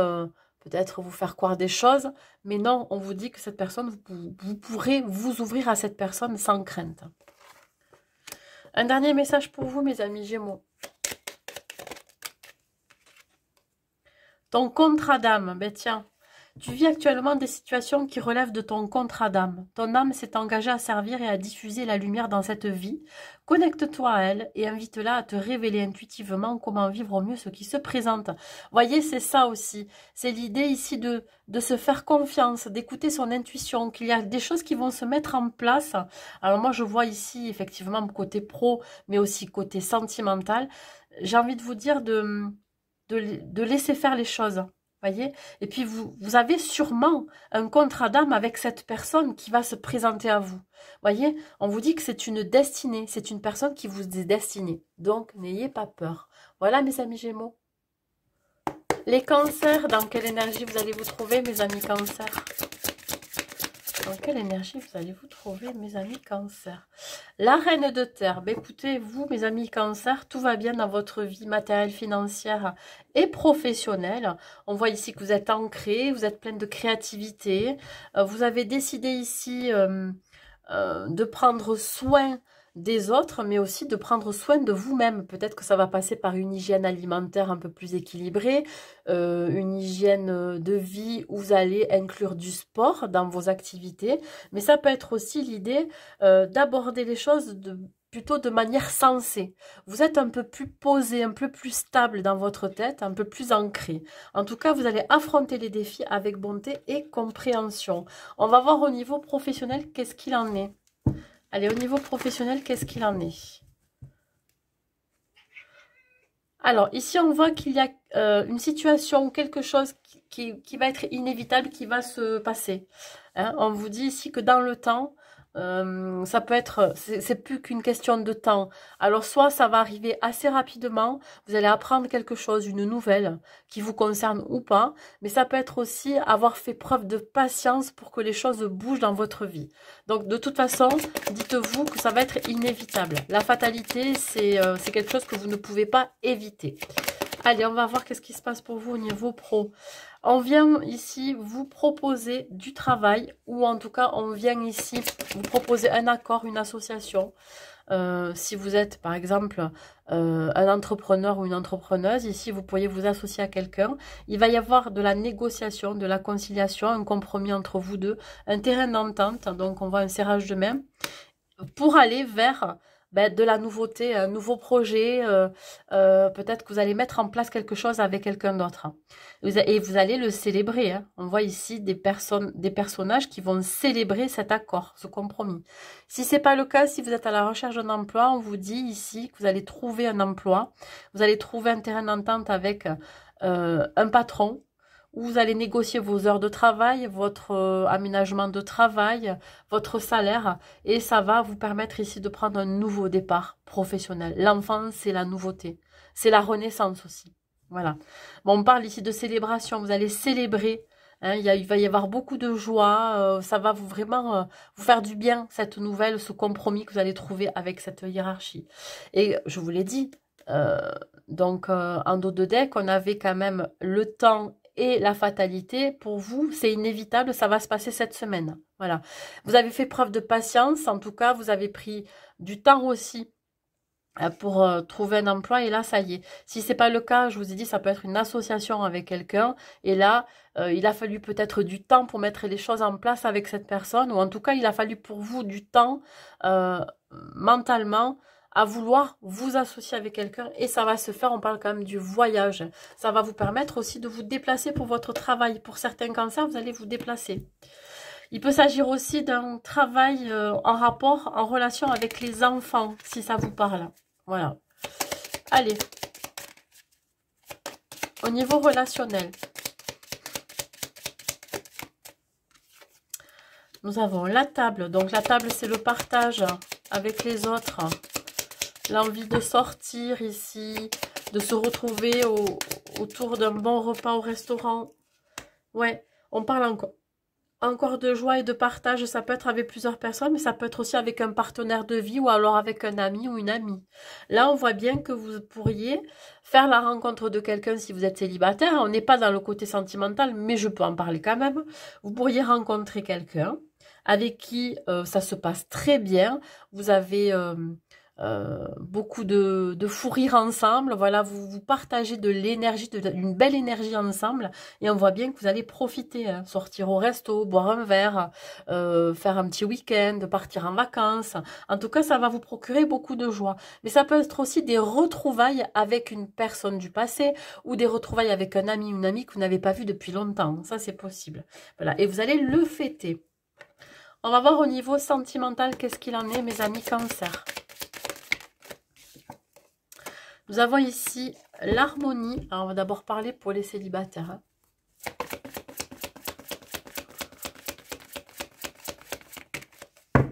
peut-être vous faire croire des choses. Mais non, on vous dit que cette personne, vous pourrez vous ouvrir à cette personne sans crainte. Un dernier message pour vous, mes amis Gémeaux. Ton contrat d'âme, ben tiens, tu vis actuellement des situations qui relèvent de ton contrat d'âme. Ton âme s'est engagée à servir et à diffuser la lumière dans cette vie. Connecte-toi à elle et invite-la à te révéler intuitivement comment vivre au mieux ce qui se présente. Voyez, c'est ça aussi. C'est l'idée ici de se faire confiance, d'écouter son intuition, qu'il y a des choses qui vont se mettre en place. Alors moi, je vois ici effectivement côté pro, mais aussi côté sentimental. J'ai envie de vous dire de laisser faire les choses. Voyez, et puis vous avez sûrement un contrat d'âme avec cette personne qui va se présenter à vous. Voyez, on vous dit que c'est une destinée, c'est une personne qui vous est destinée. Donc, n'ayez pas peur. Voilà, mes amis Gémeaux. Les cancers, dans quelle énergie vous allez vous trouver, mes amis cancers? Dans quelle énergie vous allez vous trouver, mes amis cancer? La reine de terre. Ben écoutez, vous, mes amis cancer, tout va bien dans votre vie matérielle, financière et professionnelle. On voit ici que vous êtes ancré, vous êtes pleine de créativité. Vous avez décidé ici de prendre soin des autres, mais aussi de prendre soin de vous-même. Peut-être que ça va passer par une hygiène alimentaire un peu plus équilibrée, une hygiène de vie où vous allez inclure du sport dans vos activités, mais ça peut être aussi l'idée d'aborder les choses plutôt de manière sensée. Vous êtes un peu plus posé, un peu plus stable dans votre tête, un peu plus ancré. En tout cas, vous allez affronter les défis avec bonté et compréhension. On va voir au niveau professionnel qu'est-ce qu'il en est. Allez, au niveau professionnel, qu'est-ce qu'il en est? Alors, ici, on voit qu'il y a une situation, quelque chose qui va être inévitable, qui va se passer. Hein, on vous dit ici que dans le temps, ça peut être, c'est plus qu'une question de temps. Alors, soit ça va arriver assez rapidement, vous allez apprendre quelque chose, une nouvelle qui vous concerne ou pas, mais ça peut être aussi avoir fait preuve de patience pour que les choses bougent dans votre vie. Donc, de toute façon, dites-vous que ça va être inévitable. La fatalité, c'est quelque chose que vous ne pouvez pas éviter. Allez, on va voir qu'est-ce qui se passe pour vous au niveau pro. On vient ici vous proposer du travail, ou en tout cas, on vient ici vous proposer un accord, une association. Si vous êtes, par exemple, un entrepreneur ou une entrepreneuse, ici, vous pourriez vous associer à quelqu'un. Il va y avoir de la négociation, de la conciliation, un compromis entre vous deux, un terrain d'entente, donc on voit un serrage de main, pour aller vers de la nouveauté, un nouveau projet, peut-être que vous allez mettre en place quelque chose avec quelqu'un d'autre. Et vous allez le célébrer. Hein. On voit ici des personnages qui vont célébrer cet accord, ce compromis. Si ce n'est pas le cas, si vous êtes à la recherche d'un emploi, on vous dit ici que vous allez trouver un emploi, vous allez trouver un terrain d'entente avec un patron, où vous allez négocier vos heures de travail, votre aménagement de travail, votre salaire, et ça va vous permettre ici de prendre un nouveau départ professionnel. L'enfance, c'est la nouveauté, c'est la renaissance aussi. Voilà. Bon, on parle ici de célébration, vous allez célébrer, hein, il va y avoir beaucoup de joie, ça va vraiment vous faire du bien, cette nouvelle, ce compromis que vous allez trouver avec cette hiérarchie. Et je vous l'ai dit, donc en dos de deck, on avait quand même le temps et la fatalité. Pour vous, c'est inévitable, ça va se passer cette semaine. Voilà. Vous avez fait preuve de patience, en tout cas, vous avez pris du temps aussi pour trouver un emploi, et là, ça y est. Si c'est pas le cas, je vous ai dit, ça peut être une association avec quelqu'un, et là, il a fallu peut-être du temps pour mettre les choses en place avec cette personne, ou en tout cas, il a fallu pour vous du temps mentalement, à vouloir vous associer avec quelqu'un, et ça va se faire. On parle quand même du voyage. Ça va vous permettre aussi de vous déplacer pour votre travail. Pour certains cancers, vous allez vous déplacer. Il peut s'agir aussi d'un travail en rapport, en relation avec les enfants, si ça vous parle. Voilà. Allez. Au niveau relationnel. Nous avons la table. Donc la table, c'est le partage avec les autres. L'envie de sortir ici, de se retrouver autour d'un bon repas au restaurant. Ouais, on parle encore de joie et de partage. Ça peut être avec plusieurs personnes, mais ça peut être aussi avec un partenaire de vie ou alors avec un ami ou une amie. Là, on voit bien que vous pourriez faire la rencontre de quelqu'un si vous êtes célibataire. On n'est pas dans le côté sentimental, mais je peux en parler quand même. Vous pourriez rencontrer quelqu'un avec qui ça se passe très bien. Vous avez beaucoup de fou rire ensemble. Voilà, vous partagez de l'énergie, une belle énergie ensemble. Et on voit bien que vous allez profiter. Hein, sortir au resto, boire un verre, faire un petit week-end, partir en vacances. En tout cas, ça va vous procurer beaucoup de joie. Mais ça peut être aussi des retrouvailles avec une personne du passé ou des retrouvailles avec un ami ou une amie que vous n'avez pas vu depuis longtemps. Ça, c'est possible. Voilà, et vous allez le fêter. On va voir au niveau sentimental qu'est-ce qu'il en est, mes amis Cancer. Nous avons ici l'harmonie. Alors, on va d'abord parler pour les célibataires. Hein.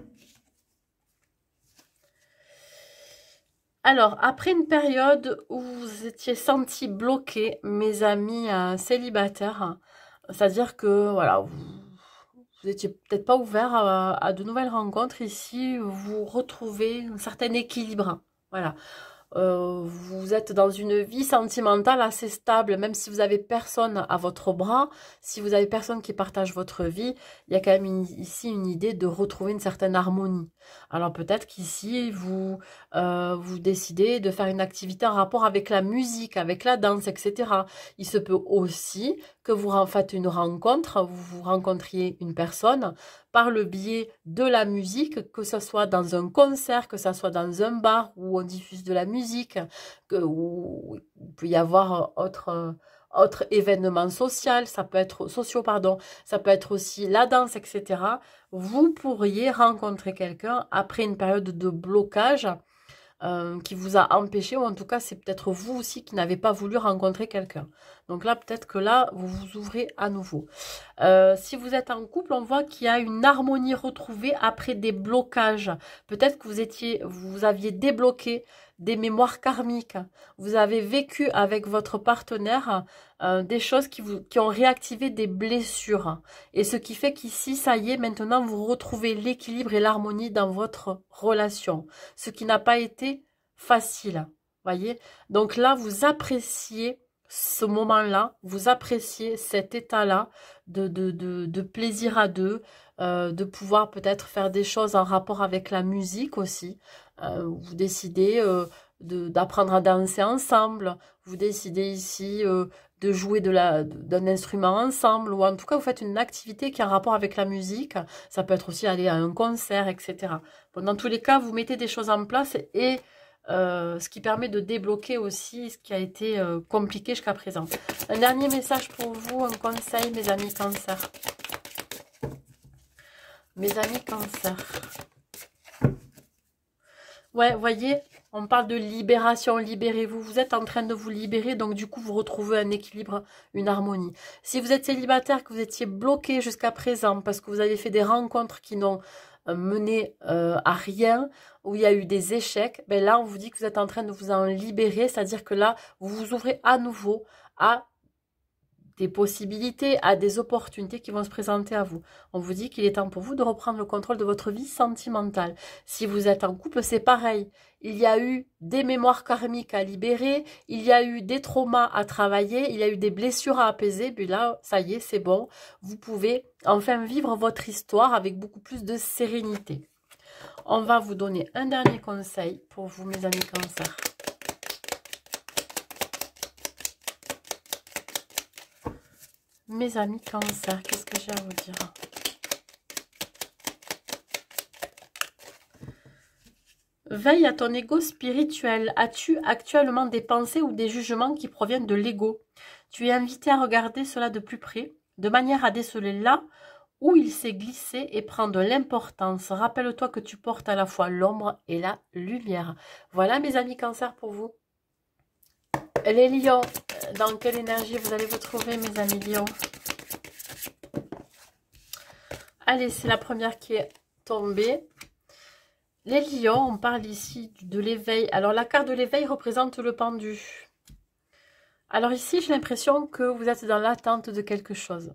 Alors, après une période où vous étiez senti bloqué, mes amis célibataires, c'est-à-dire que voilà, vous n'étiez peut-être pas ouvert à de nouvelles rencontres. Ici, vous retrouvez un certain équilibre. Voilà. Vous êtes dans une vie sentimentale assez stable, même si vous avez personne à votre bras, si vous avez personne qui partage votre vie, il y a quand même ici une idée de retrouver une certaine harmonie. Alors peut-être qu'ici, vous décidez de faire une activité en rapport avec la musique, avec la danse, etc. Il se peut aussi que vous faites une rencontre, vous rencontriez une personne par le biais de la musique, que ce soit dans un concert, que ce soit dans un bar où on diffuse de la musique, où il peut y avoir autre événement social, ça peut être ça peut être aussi la danse, etc. Vous pourriez rencontrer quelqu'un après une période de blocage qui vous a empêché, ou en tout cas c'est peut-être vous aussi qui n'avez pas voulu rencontrer quelqu'un. Donc là, peut-être que là, vous vous ouvrez à nouveau. Si vous êtes en couple, on voit qu'il y a une harmonie retrouvée après des blocages. Peut-être que vous aviez débloqué des mémoires karmiques. Vous avez vécu avec votre partenaire des choses qui ont réactivé des blessures. Et ce qui fait qu'ici, ça y est, maintenant, vous retrouvez l'équilibre et l'harmonie dans votre relation. Ce qui n'a pas été facile. Voyez? Donc là, vous appréciez ce moment-là, vous appréciez cet état-là de plaisir à deux, de pouvoir peut-être faire des choses en rapport avec la musique aussi. Vous décidez d'apprendre à danser ensemble, vous décidez ici de jouer d'un instrument ensemble, ou en tout cas vous faites une activité qui a un rapport avec la musique. Ça peut être aussi aller à un concert, etc. Bon, dans tous les cas, vous mettez des choses en place et ce qui permet de débloquer aussi ce qui a été compliqué jusqu'à présent. Un dernier message pour vous, un conseil, mes amis Cancer. Mes amis Cancer. Ouais, voyez, on parle de libération, libérez-vous. Vous êtes en train de vous libérer, donc du coup, vous retrouvez un équilibre, une harmonie. Si vous êtes célibataire, que vous étiez bloqué jusqu'à présent parce que vous avez fait des rencontres qui n'ont mené à rien, où il y a eu des échecs, ben là, on vous dit que vous êtes en train de vous en libérer, c'est-à-dire que là, vous vous ouvrez à nouveau à des possibilités, à des opportunités qui vont se présenter à vous. On vous dit qu'il est temps pour vous de reprendre le contrôle de votre vie sentimentale. Si vous êtes en couple, c'est pareil. Il y a eu des mémoires karmiques à libérer, il y a eu des traumas à travailler, il y a eu des blessures à apaiser. Puis là, ça y est, c'est bon. Vous pouvez enfin vivre votre histoire avec beaucoup plus de sérénité. On va vous donner un dernier conseil pour vous, mes amis Cancer. Mes amis Cancer, qu'est-ce que j'ai à vous dire? Veille à ton ego spirituel. As-tu actuellement des pensées ou des jugements qui proviennent de l'ego? Tu es invité à regarder cela de plus près, de manière à déceler là où il s'est glissé et prend de l'importance. Rappelle-toi que tu portes à la fois l'ombre et la lumière. Voilà mes amis Cancer pour vous. Les lions, dans quelle énergie vous allez vous trouver mes amis lions? Allez, c'est la première qui est tombée. Les lions, on parle ici de l'éveil. Alors la carte de l'éveil représente le pendu. Alors ici, j'ai l'impression que vous êtes dans l'attente de quelque chose.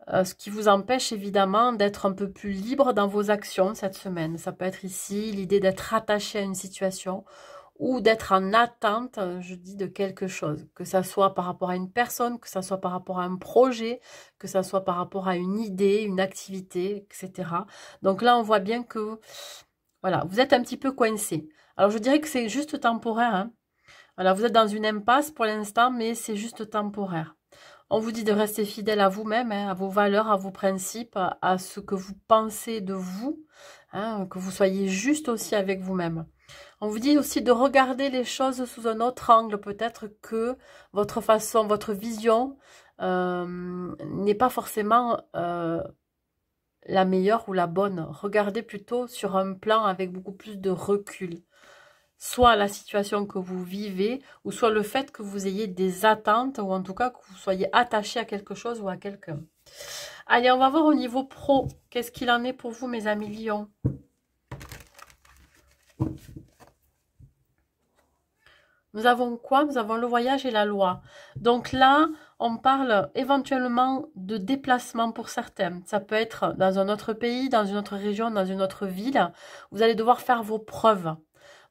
Ce qui vous empêche évidemment d'être un peu plus libre dans vos actions cette semaine. Ça peut être ici l'idée d'être attaché à une situation ou d'être en attente, je dis, de quelque chose. Que ça soit par rapport à une personne, que ça soit par rapport à un projet, que ça soit par rapport à une idée, une activité, etc. Donc là, on voit bien que voilà, vous êtes un petit peu coincé. Alors je dirais que c'est juste temporaire, hein. Voilà, vous êtes dans une impasse pour l'instant, mais c'est juste temporaire. On vous dit de rester fidèle à vous-même, hein, à vos valeurs, à vos principes, à ce que vous pensez de vous, hein, que vous soyez juste aussi avec vous-même. On vous dit aussi de regarder les choses sous un autre angle, peut-être que votre façon, votre vision n'est pas forcément la meilleure ou la bonne. Regardez plutôt sur un plan avec beaucoup plus de recul. Soit la situation que vous vivez, ou soit le fait que vous ayez des attentes, ou en tout cas que vous soyez attaché à quelque chose ou à quelqu'un. Allez, on va voir au niveau pro. Qu'est-ce qu'il en est pour vous, mes amis lions? Nous avons quoi? Nous avons le voyage et la loi. Donc là, on parle éventuellement de déplacement pour certains. Ça peut être dans un autre pays, dans une autre région, dans une autre ville. Vous allez devoir faire vos preuves.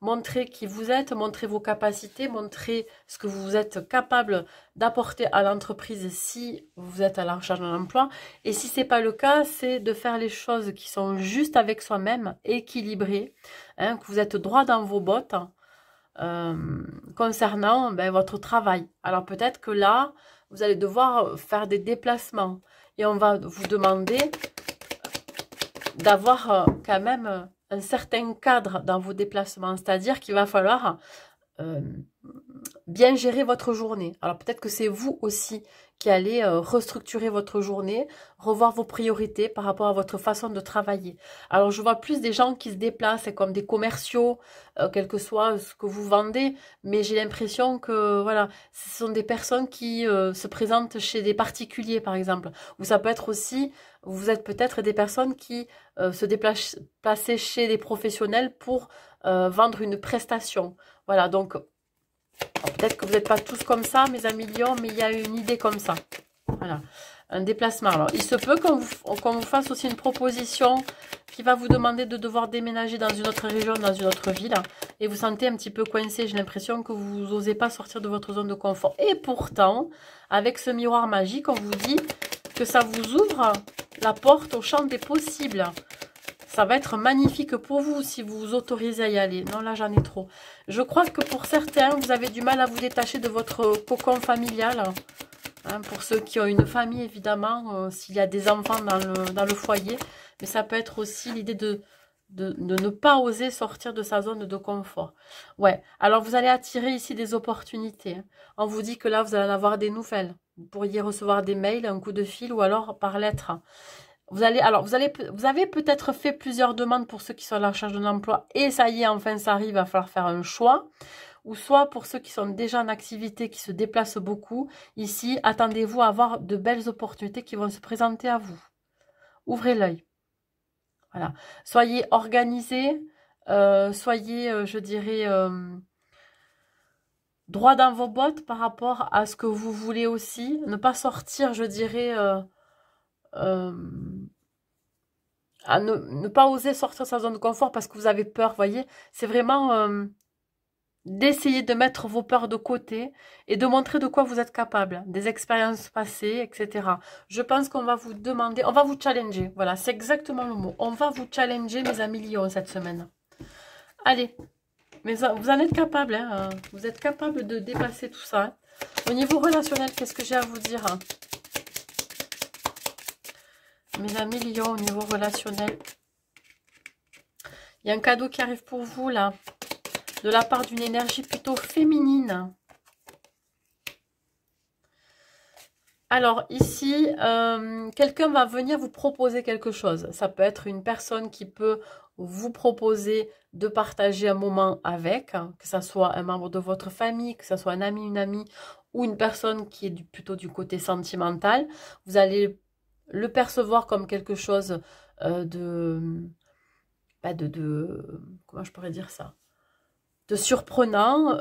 Montrer qui vous êtes, montrer vos capacités, montrer ce que vous êtes capable d'apporter à l'entreprise si vous êtes à la recherche d'un emploi. Et si ce n'est pas le cas, c'est de faire les choses qui sont justes avec soi-même, équilibrées, hein, que vous êtes droit dans vos bottes concernant votre travail. Alors peut-être que là, vous allez devoir faire des déplacements et on va vous demander d'avoir quand même un certain cadre dans vos déplacements, c'est-à-dire qu'il va falloir bien gérer votre journée. Alors peut-être que c'est vous aussi qui allez restructurer votre journée, revoir vos priorités par rapport à votre façon de travailler. Alors je vois plus des gens qui se déplacent comme des commerciaux, quel que soit ce que vous vendez, mais j'ai l'impression que voilà, ce sont des personnes qui se présentent chez des particuliers par exemple. Ou ça peut être aussi, vous êtes peut-être des personnes qui se déplacent chez des professionnels pour vendre une prestation. Voilà, donc peut-être que vous n'êtes pas tous comme ça, mes amis lions, mais il y a une idée comme ça. Voilà, un déplacement. Alors, il se peut qu'on vous fasse aussi une proposition qui va vous demander de devoir déménager dans une autre région, dans une autre ville. Et vous sentez un petit peu coincé. J'ai l'impression que vous n'osez pas sortir de votre zone de confort. Et pourtant, avec ce miroir magique, on vous dit que ça vous ouvre la porte au champ des possibles. Ça va être magnifique pour vous si vous vous autorisez à y aller. Non, là, j'en ai trop. Je crois que pour certains, vous avez du mal à vous détacher de votre cocon familial. Hein, pour ceux qui ont une famille, évidemment, s'il y a des enfants dans le foyer. Mais ça peut être aussi l'idée de ne pas oser sortir de sa zone de confort. Ouais, alors vous allez attirer ici des opportunités. Hein. On vous dit que là, vous allez en avoir des nouvelles. Vous pourriez recevoir des mails, un coup de fil ou alors par lettre. Vous avez peut-être fait plusieurs demandes pour ceux qui sont à la recherche d'un emploi et ça y est, enfin ça arrive, il va falloir faire un choix. Ou soit pour ceux qui sont déjà en activité, qui se déplacent beaucoup, ici, attendez-vous à avoir de belles opportunités qui vont se présenter à vous. Ouvrez l'œil. Voilà. Soyez organisés, soyez, je dirais, droit dans vos bottes par rapport à ce que vous voulez aussi. Ne pas sortir, je dirais... à ne pas oser sortir de sa zone de confort parce que vous avez peur, voyez. C'est vraiment d'essayer de mettre vos peurs de côté et de montrer de quoi vous êtes capable, des expériences passées, etc. Je pense qu'on va vous demander, on va vous challenger. Voilà, c'est exactement le mot. On va vous challenger, mes amis lions, cette semaine. Allez, mais vous en êtes capable, hein, vous êtes capable de dépasser tout ça. Hein. Au niveau relationnel, qu'est-ce que j'ai à vous dire hein? Mes amis lions, au niveau relationnel, il y a un cadeau qui arrive pour vous, là, de la part d'une énergie plutôt féminine. Alors ici, quelqu'un va venir vous proposer quelque chose. Ça peut être une personne qui peut vous proposer de partager un moment avec, hein, que ça soit un membre de votre famille, que ça soit un ami, une amie, ou une personne qui est plutôt du côté sentimental. Vous allez le percevoir comme quelque chose de, comment je pourrais dire ça? De surprenant.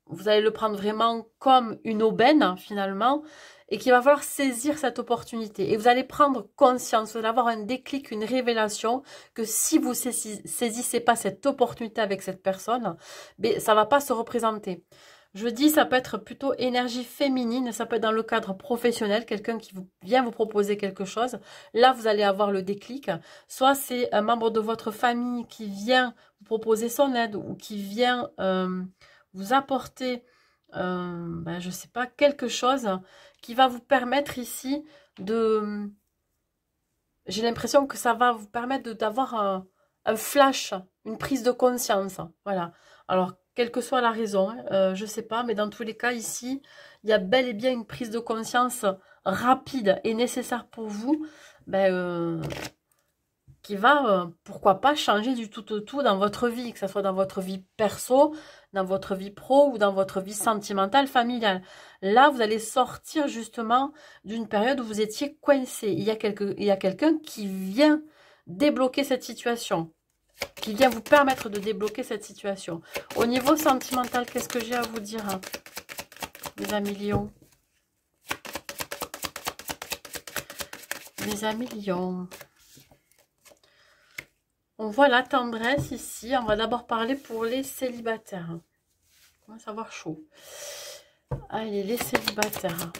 Vous allez le prendre vraiment comme une aubaine, hein, finalement, et qu'il va falloir saisir cette opportunité. Et vous allez prendre conscience, vous allez avoir un déclic, une révélation, que si vous saisissez pas cette opportunité avec cette personne, ben, ça va pas se représenter. Je dis, ça peut être plutôt énergie féminine, ça peut être dans le cadre professionnel, quelqu'un qui vient vous proposer quelque chose. Là, vous allez avoir le déclic. Soit c'est un membre de votre famille qui vient vous proposer son aide ou qui vient vous apporter, ben, je sais pas, quelque chose qui va vous permettre ici de... J'ai l'impression que ça va vous permettre d'avoir un flash, une prise de conscience. Voilà. Alors, quelle que soit la raison, hein, je ne sais pas, mais dans tous les cas, ici, il y a bel et bien une prise de conscience rapide et nécessaire pour vous, ben, qui va, pourquoi pas, changer du tout au tout dans votre vie, que ce soit dans votre vie perso, dans votre vie pro ou dans votre vie sentimentale, familiale. Là, vous allez sortir justement d'une période où vous étiez coincé. Il y a quelqu'un qui vient débloquer cette situation, qui vient vous permettre de débloquer cette situation. Au niveau sentimental, qu'est-ce que j'ai à vous dire, hein, mes amis Lions? Mes amis Lions. On voit la tendresse ici. On va d'abord parler pour les célibataires. On commence à avoir chaud. Allez, les célibataires.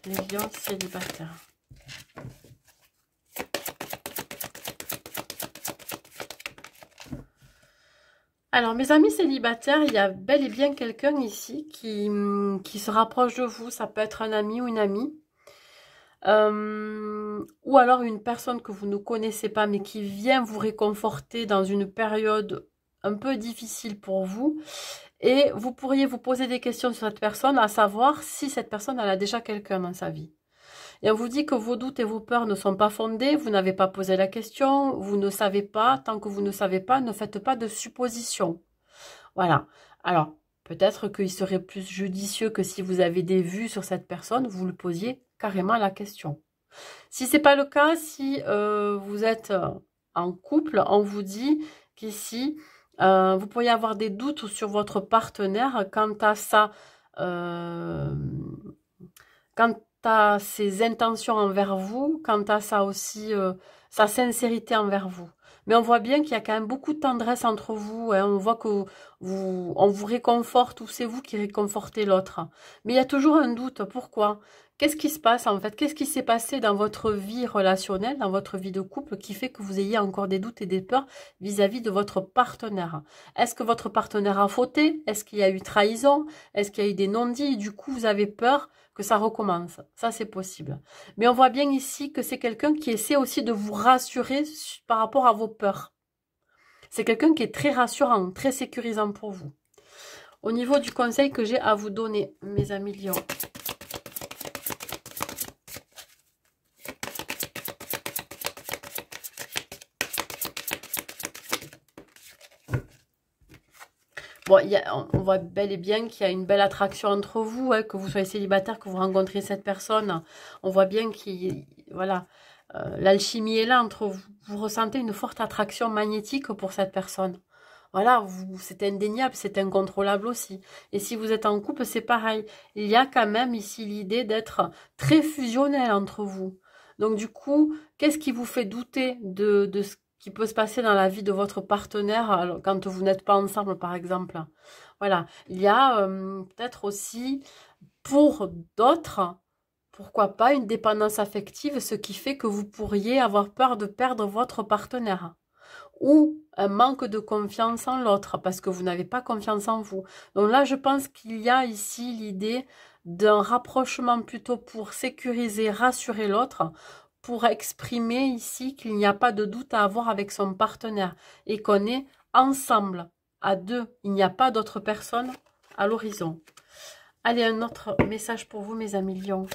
Les lions célibataires. Alors, mes amis célibataires, il y a bel et bien quelqu'un ici qui se rapproche de vous. Ça peut être un ami ou une amie. Ou alors une personne que vous ne connaissez pas mais qui vient vous réconforter dans une période un peu difficile pour vous, et vous pourriez vous poser des questions sur cette personne, à savoir si cette personne elle a déjà quelqu'un dans sa vie. Et on vous dit que vos doutes et vos peurs ne sont pas fondés, vous n'avez pas posé la question, vous ne savez pas, tant que vous ne savez pas, ne faites pas de suppositions. Voilà. Alors, peut-être qu'il serait plus judicieux que si vous avez des vues sur cette personne, vous le posiez carrément la question. Si ce n'est pas le cas, si vous êtes en couple, on vous dit qu'ici, vous pourriez avoir des doutes sur votre partenaire quant à quant à ses intentions envers vous, quant à ça aussi, sa sincérité envers vous. Mais on voit bien qu'il y a quand même beaucoup de tendresse entre vous, hein. On voit que on vous réconforte ou c'est vous qui réconfortez l'autre. Mais il y a toujours un doute. Pourquoi? Qu'est-ce qui se passe en fait? Qu'est-ce qui s'est passé dans votre vie relationnelle, dans votre vie de couple, qui fait que vous ayez encore des doutes et des peurs vis-à-vis de votre partenaire? Est-ce que votre partenaire a fauté? Est-ce qu'il y a eu trahison? Est-ce qu'il y a eu des non-dits? Et du coup, vous avez peur que ça recommence. Ça, c'est possible. Mais on voit bien ici que c'est quelqu'un qui essaie aussi de vous rassurer par rapport à vos peurs. C'est quelqu'un qui est très rassurant, très sécurisant pour vous. Au niveau du conseil que j'ai à vous donner, mes amis Lions. Bon, on voit bel et bien qu'il y a une belle attraction entre vous, hein, que vous soyez célibataire, que vous rencontrez cette personne. On voit bien qu'il, voilà, l'alchimie est là entre vous. Vous ressentez une forte attraction magnétique pour cette personne. Voilà, c'est indéniable, c'est incontrôlable aussi. Et si vous êtes en couple, c'est pareil. Il y a quand même ici l'idée d'être très fusionnel entre vous. Donc du coup, qu'est-ce qui vous fait douter de ce qui peut se passer dans la vie de votre partenaire quand vous n'êtes pas ensemble, par exemple? Voilà, il y a peut-être aussi pour d'autres, pourquoi pas une dépendance affective, ce qui fait que vous pourriez avoir peur de perdre votre partenaire ou un manque de confiance en l'autre parce que vous n'avez pas confiance en vous. Donc là, je pense qu'il y a ici l'idée d'un rapprochement plutôt pour sécuriser, rassurer l'autre, pour exprimer ici qu'il n'y a pas de doute à avoir avec son partenaire et qu'on est ensemble, à deux. Il n'y a pas d'autre personne à l'horizon. Allez, un autre message pour vous, mes amis lions.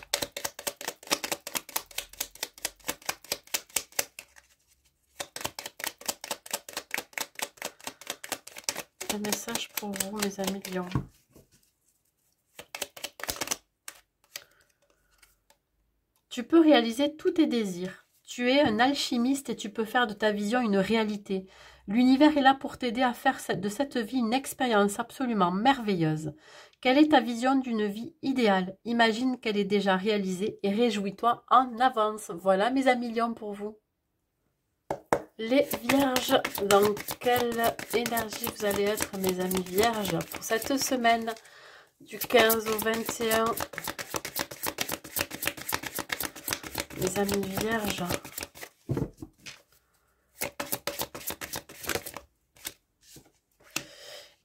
Un message pour vous, mes amis lions. Tu peux réaliser tous tes désirs. Tu es un alchimiste et tu peux faire de ta vision une réalité. L'univers est là pour t'aider à faire de cette vie une expérience absolument merveilleuse. Quelle est ta vision d'une vie idéale? Imagine qu'elle est déjà réalisée et réjouis-toi en avance. Voilà mes amis lions pour vous. Les vierges, dans quelle énergie vous allez être mes amis vierges pour cette semaine du 15 au 21? Les amis vierges.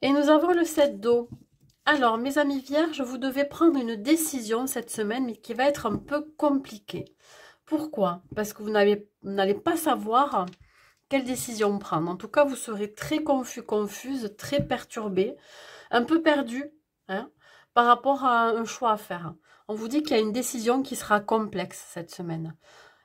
Et nous avons le 7 d'eau. Alors, mes amis vierges, vous devez prendre une décision cette semaine, mais qui va être un peu compliquée. Pourquoi? Parce que vous n'allez pas savoir quelle décision prendre. En tout cas, vous serez très confus, confuse, très perturbé, un peu perdu hein, par rapport à un choix à faire. On vous dit qu'il y a une décision qui sera complexe cette semaine.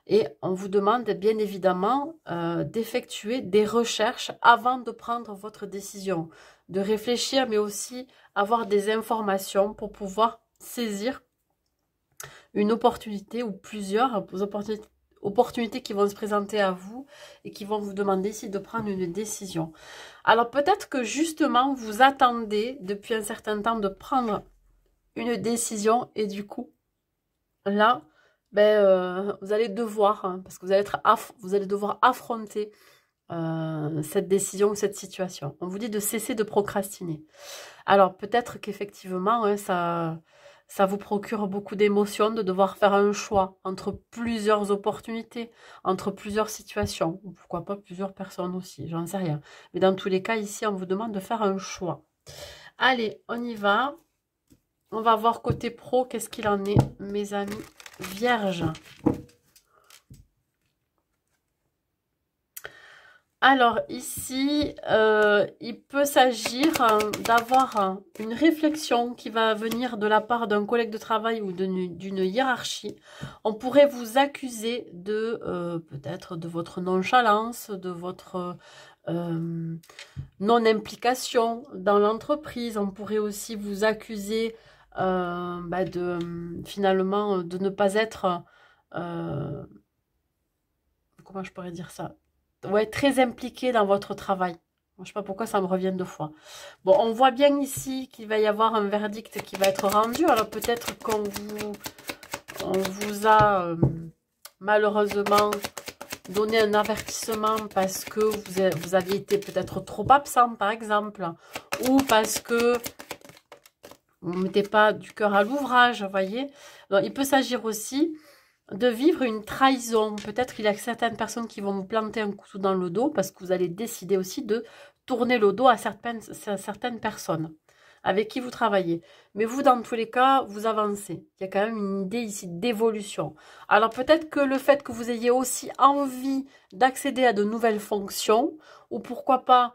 Et on vous demande bien évidemment d'effectuer des recherches avant de prendre votre décision. De réfléchir, mais aussi avoir des informations pour pouvoir saisir une opportunité ou plusieurs opportunités qui vont se présenter à vous et qui vont vous demander ici de prendre une décision. Alors peut-être que justement vous attendez depuis un certain temps de prendre une décision et du coup là vous allez devoir parce que vous allez devoir affronter cette décision, cette situation. On vous dit de cesser de procrastiner. Alors peut-être qu'effectivement ça vous procure beaucoup d'émotions de devoir faire un choix entre plusieurs opportunités, entre plusieurs situations, ou pourquoi pas plusieurs personnes aussi, j'en sais rien. Mais dans tous les cas, ici, on vous demande de faire un choix. Allez, on y va. On va voir côté pro, qu'est-ce qu'il en est, mes amis vierges. Alors ici, il peut s'agir d'avoir une réflexion qui va venir de la part d'un collègue de travail ou d'une hiérarchie. On pourrait vous accuser de peut-être de votre nonchalance, de votre non-implication dans l'entreprise. On pourrait aussi vous accuser finalement de ne pas être comment je pourrais dire ça? Ouais, très impliqué dans votre travail. Je ne sais pas pourquoi ça me revient deux fois. Bon, on voit bien ici qu'il va y avoir un verdict qui va être rendu. Alors peut-être qu'on vous a malheureusement donné un avertissement parce que vous aviez été peut-être trop absent, par exemple. Ou parce que vous ne mettez pas du cœur à l'ouvrage, vous voyez. Donc, il peut s'agir aussi de vivre une trahison. Peut-être qu'il y a certaines personnes qui vont vous planter un couteau dans le dos parce que vous allez décider aussi de tourner le dos à certaines personnes avec qui vous travaillez. Mais vous, dans tous les cas, vous avancez. Il y a quand même une idée ici d'évolution. Alors peut-être que le fait que vous ayez aussi envie d'accéder à de nouvelles fonctions, ou pourquoi pas,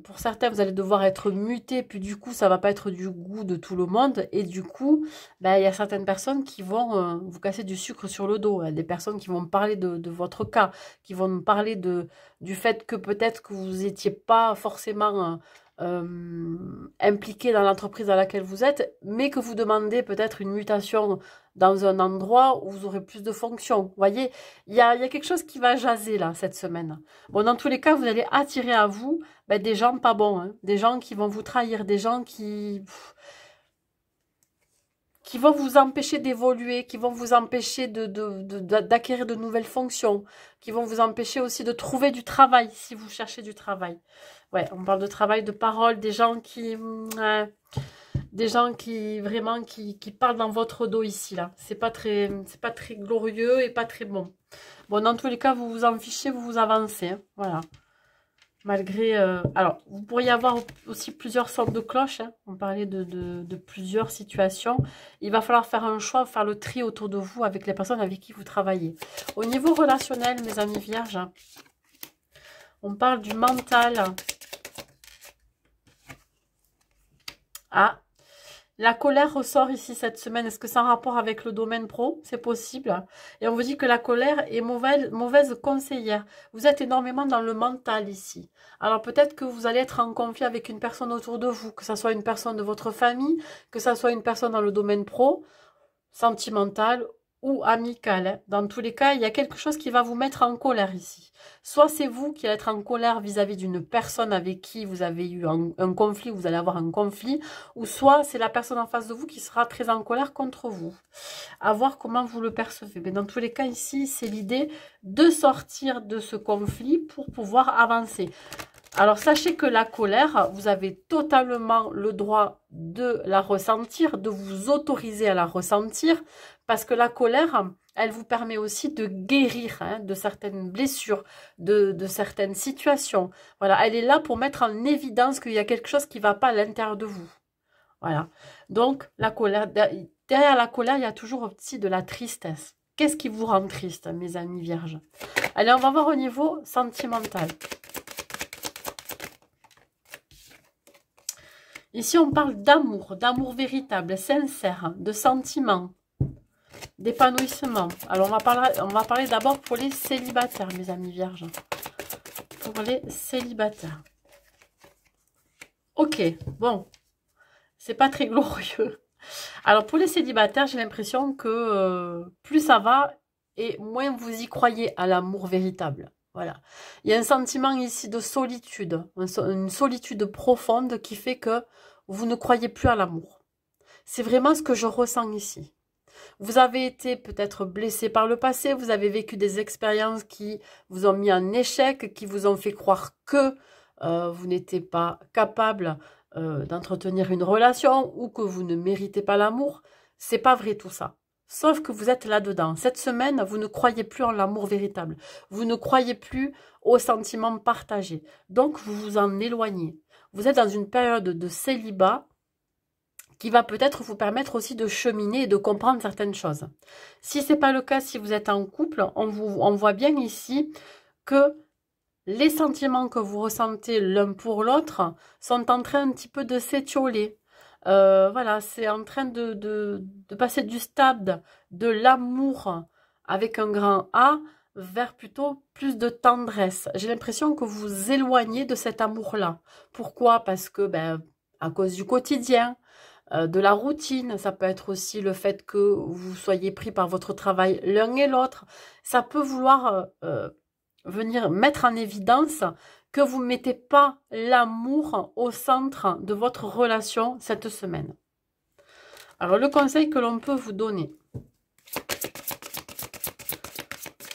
pour certains, vous allez devoir être muté, puis du coup, ça va pas être du goût de tout le monde, et du coup, il y a certaines personnes qui vont vous casser du sucre sur le dos, des personnes qui vont me parler de votre cas, qui vont me parler du fait que peut-être que vous n'étiez pas forcément impliqué dans l'entreprise dans laquelle vous êtes, mais que vous demandez peut-être une mutation dans un endroit où vous aurez plus de fonctions. Vous voyez, il y a quelque chose qui va jaser là cette semaine. Bon, dans tous les cas, vous allez attirer à vous des gens pas bons, hein, des gens qui vont vous trahir, des gens qui vont vous empêcher d'évoluer, qui vont vous empêcher d'acquérir de nouvelles fonctions, qui vont vous empêcher aussi de trouver du travail si vous cherchez du travail. Ouais, on parle de travail, de parole, des gens qui vraiment qui parlent dans votre dos ici là. C'est pas très glorieux et pas très bon. Bon, dans tous les cas, vous vous en fichez, vous vous avancez, hein, voilà. Malgré... alors, vous pourriez avoir aussi plusieurs sortes de cloches. Hein. On parlait de plusieurs situations. Il va falloir faire un choix, faire le tri autour de vous avec les personnes avec qui vous travaillez. Au niveau relationnel, mes amis vierges, on parle du mental. Ah, La colère ressort ici cette semaine. Est-ce que c'est en rapport avec le domaine pro? C'est possible. Et on vous dit que la colère est mauvaise conseillère. Vous êtes énormément dans le mental ici. Alors peut-être que vous allez être en conflit avec une personne autour de vous, que ce soit une personne de votre famille, que ce soit une personne dans le domaine pro, sentimental ou amical, hein. Dans tous les cas, il y a quelque chose qui va vous mettre en colère ici. Soit c'est vous qui allez être en colère vis-à-vis d'une personne avec qui vous avez eu un conflit, vous allez avoir un conflit, ou soit c'est la personne en face de vous qui sera très en colère contre vous. À voir comment vous le percevez. Mais dans tous les cas, ici, c'est l'idée de sortir de ce conflit pour pouvoir avancer. Alors, sachez que la colère, vous avez totalement le droit de la ressentir, de vous autoriser à la ressentir, parce que la colère, elle vous permet aussi de guérir, hein, de certaines blessures, de certaines situations. Voilà, elle est là pour mettre en évidence qu'il y a quelque chose qui ne va pas à l'intérieur de vous. Voilà. Donc, la colère, derrière la colère, il y a toujours aussi de la tristesse. Qu'est-ce qui vous rend triste, mes amis vierges? Allez, on va voir au niveau sentimental. Ici, on parle d'amour véritable, sincère, de sentiments, d'épanouissement. Alors, on va parler d'abord pour les célibataires, mes amis vierges. Pour les célibataires. Ok, bon, c'est pas très glorieux. Alors, pour les célibataires, j'ai l'impression que plus ça va et moins vous y croyez à l'amour véritable. Voilà. Il y a un sentiment ici de solitude, une solitude profonde qui fait que vous ne croyez plus à l'amour. C'est vraiment ce que je ressens ici. Vous avez été peut-être blessé par le passé, vous avez vécu des expériences qui vous ont mis en échec, qui vous ont fait croire que vous n'étiez pas capable d'entretenir une relation ou que vous ne méritez pas l'amour. C'est pas vrai tout ça. Sauf que vous êtes là-dedans. Cette semaine, vous ne croyez plus en l'amour véritable. Vous ne croyez plus aux sentiments partagés. Donc, vous vous en éloignez. Vous êtes dans une période de célibat qui va peut-être vous permettre aussi de cheminer et de comprendre certaines choses. Si ce n'est pas le cas, si vous êtes en couple, on voit bien ici que les sentiments que vous ressentez l'un pour l'autre sont en train un petit peu de s'étioler. Voilà, c'est en train de passer du stade de l'amour avec un grand A vers plutôt plus de tendresse. J'ai l'impression que vous vous éloignez de cet amour-là. Pourquoi? Parce que, à cause du quotidien, de la routine, ça peut être aussi le fait que vous soyez pris par votre travail l'un et l'autre. Ça peut vouloir venir mettre en évidence que vous ne mettez pas l'amour au centre de votre relation cette semaine. Alors, le conseil que l'on peut vous donner.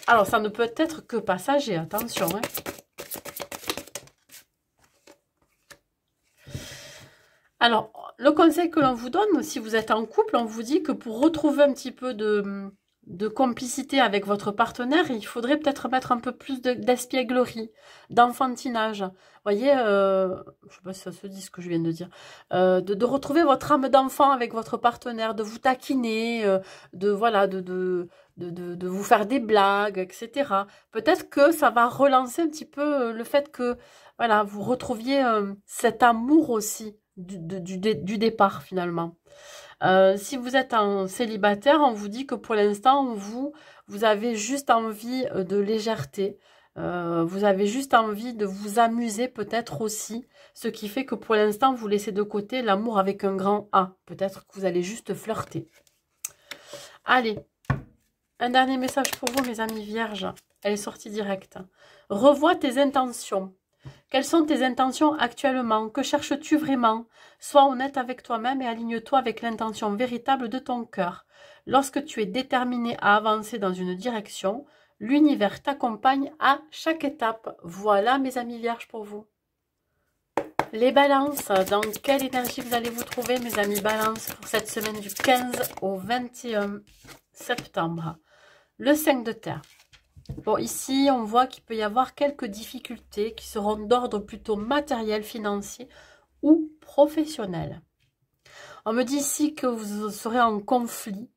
Alors, ça ne peut être que passager, attention, hein. Alors, le conseil que l'on vous donne, si vous êtes en couple, on vous dit que pour retrouver un petit peu de complicité avec votre partenaire, il faudrait peut-être mettre un peu plus d'espièglerie, d'enfantinage. Vous voyez, je ne sais pas si ça se dit ce que je viens de dire, de retrouver votre âme d'enfant avec votre partenaire, de vous taquiner, voilà, de vous faire des blagues, etc. Peut-être que ça va relancer un petit peu le fait que voilà, vous retrouviez cet amour aussi du départ finalement. Si vous êtes un célibataire, on vous dit que pour l'instant, vous avez juste envie de légèreté. Vous avez juste envie de vous amuser peut-être aussi. Ce qui fait que pour l'instant, vous laissez de côté l'amour avec un grand A. Peut-être que vous allez juste flirter. Allez, un dernier message pour vous, mes amis vierges. Elle est sortie directe. Revois tes intentions. Quelles sont tes intentions actuellement? Que cherches-tu vraiment? Sois honnête avec toi-même et aligne-toi avec l'intention véritable de ton cœur. Lorsque tu es déterminé à avancer dans une direction, l'univers t'accompagne à chaque étape. Voilà, mes amis vierges, pour vous. Les balances, dans quelle énergie vous allez vous trouver, mes amis balances, pour cette semaine du 15 au 21 septembre? Le 5 de terre. Bon, ici, on voit qu'il peut y avoir quelques difficultés qui seront d'ordre plutôt matériel, financier ou professionnel. On me dit ici que vous serez en conflit,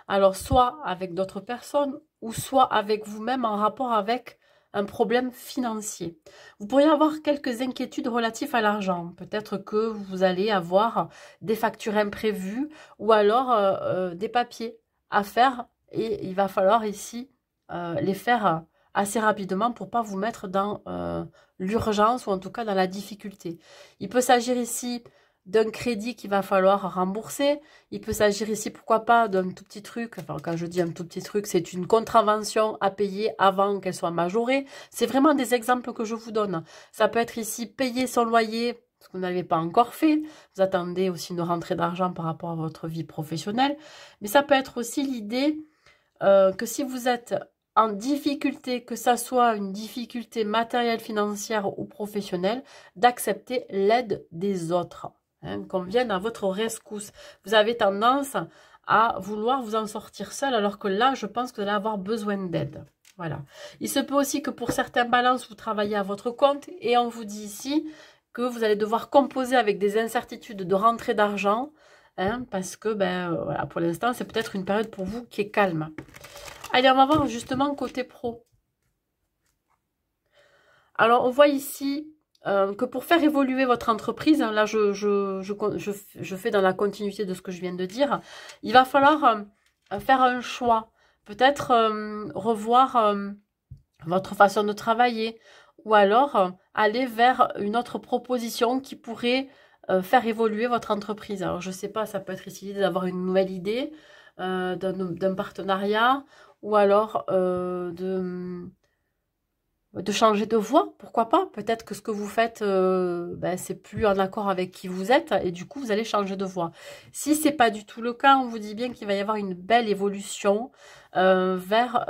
alors soit avec d'autres personnes ou soit avec vous-même en rapport avec un problème financier. Vous pourriez avoir quelques inquiétudes relatives à l'argent. Peut-être que vous allez avoir des factures imprévues ou alors des papiers à faire et il va falloir ici les faire assez rapidement pour pas vous mettre dans l'urgence ou en tout cas dans la difficulté. Il peut s'agir ici d'un crédit qu'il va falloir rembourser. Il peut s'agir ici, pourquoi pas, d'un tout petit truc. Enfin, quand je dis un tout petit truc, c'est une contravention à payer avant qu'elle soit majorée. C'est vraiment des exemples que je vous donne. Ça peut être ici payer son loyer, ce que vous n'avez pas encore fait. Vous attendez aussi une rentrée d'argent par rapport à votre vie professionnelle. Mais ça peut être aussi l'idée que si vous êtes en difficulté, que ça soit une difficulté matérielle, financière ou professionnelle, d'accepter l'aide des autres. Hein, qu'on vienne à votre rescousse. Vous avez tendance à vouloir vous en sortir seul, alors que là, je pense que vous allez avoir besoin d'aide. Voilà. Il se peut aussi que pour certains balances, vous travaillez à votre compte et on vous dit ici que vous allez devoir composer avec des incertitudes de rentrée d'argent, hein, parce que voilà, pour l'instant, c'est peut-être une période pour vous qui est calme. Allez, on va voir justement côté pro. Alors, on voit ici que pour faire évoluer votre entreprise, hein, là je fais dans la continuité de ce que je viens de dire, il va falloir faire un choix, peut-être revoir votre façon de travailler, ou alors aller vers une autre proposition qui pourrait faire évoluer votre entreprise. Alors je ne sais pas, ça peut être ici d'avoir une nouvelle idée d'un partenariat, ou alors de changer de voie, pourquoi pas. Peut-être que ce que vous faites, c'est plus en accord avec qui vous êtes et du coup, vous allez changer de voie. Si c'est pas du tout le cas, on vous dit bien qu'il va y avoir une belle évolution vers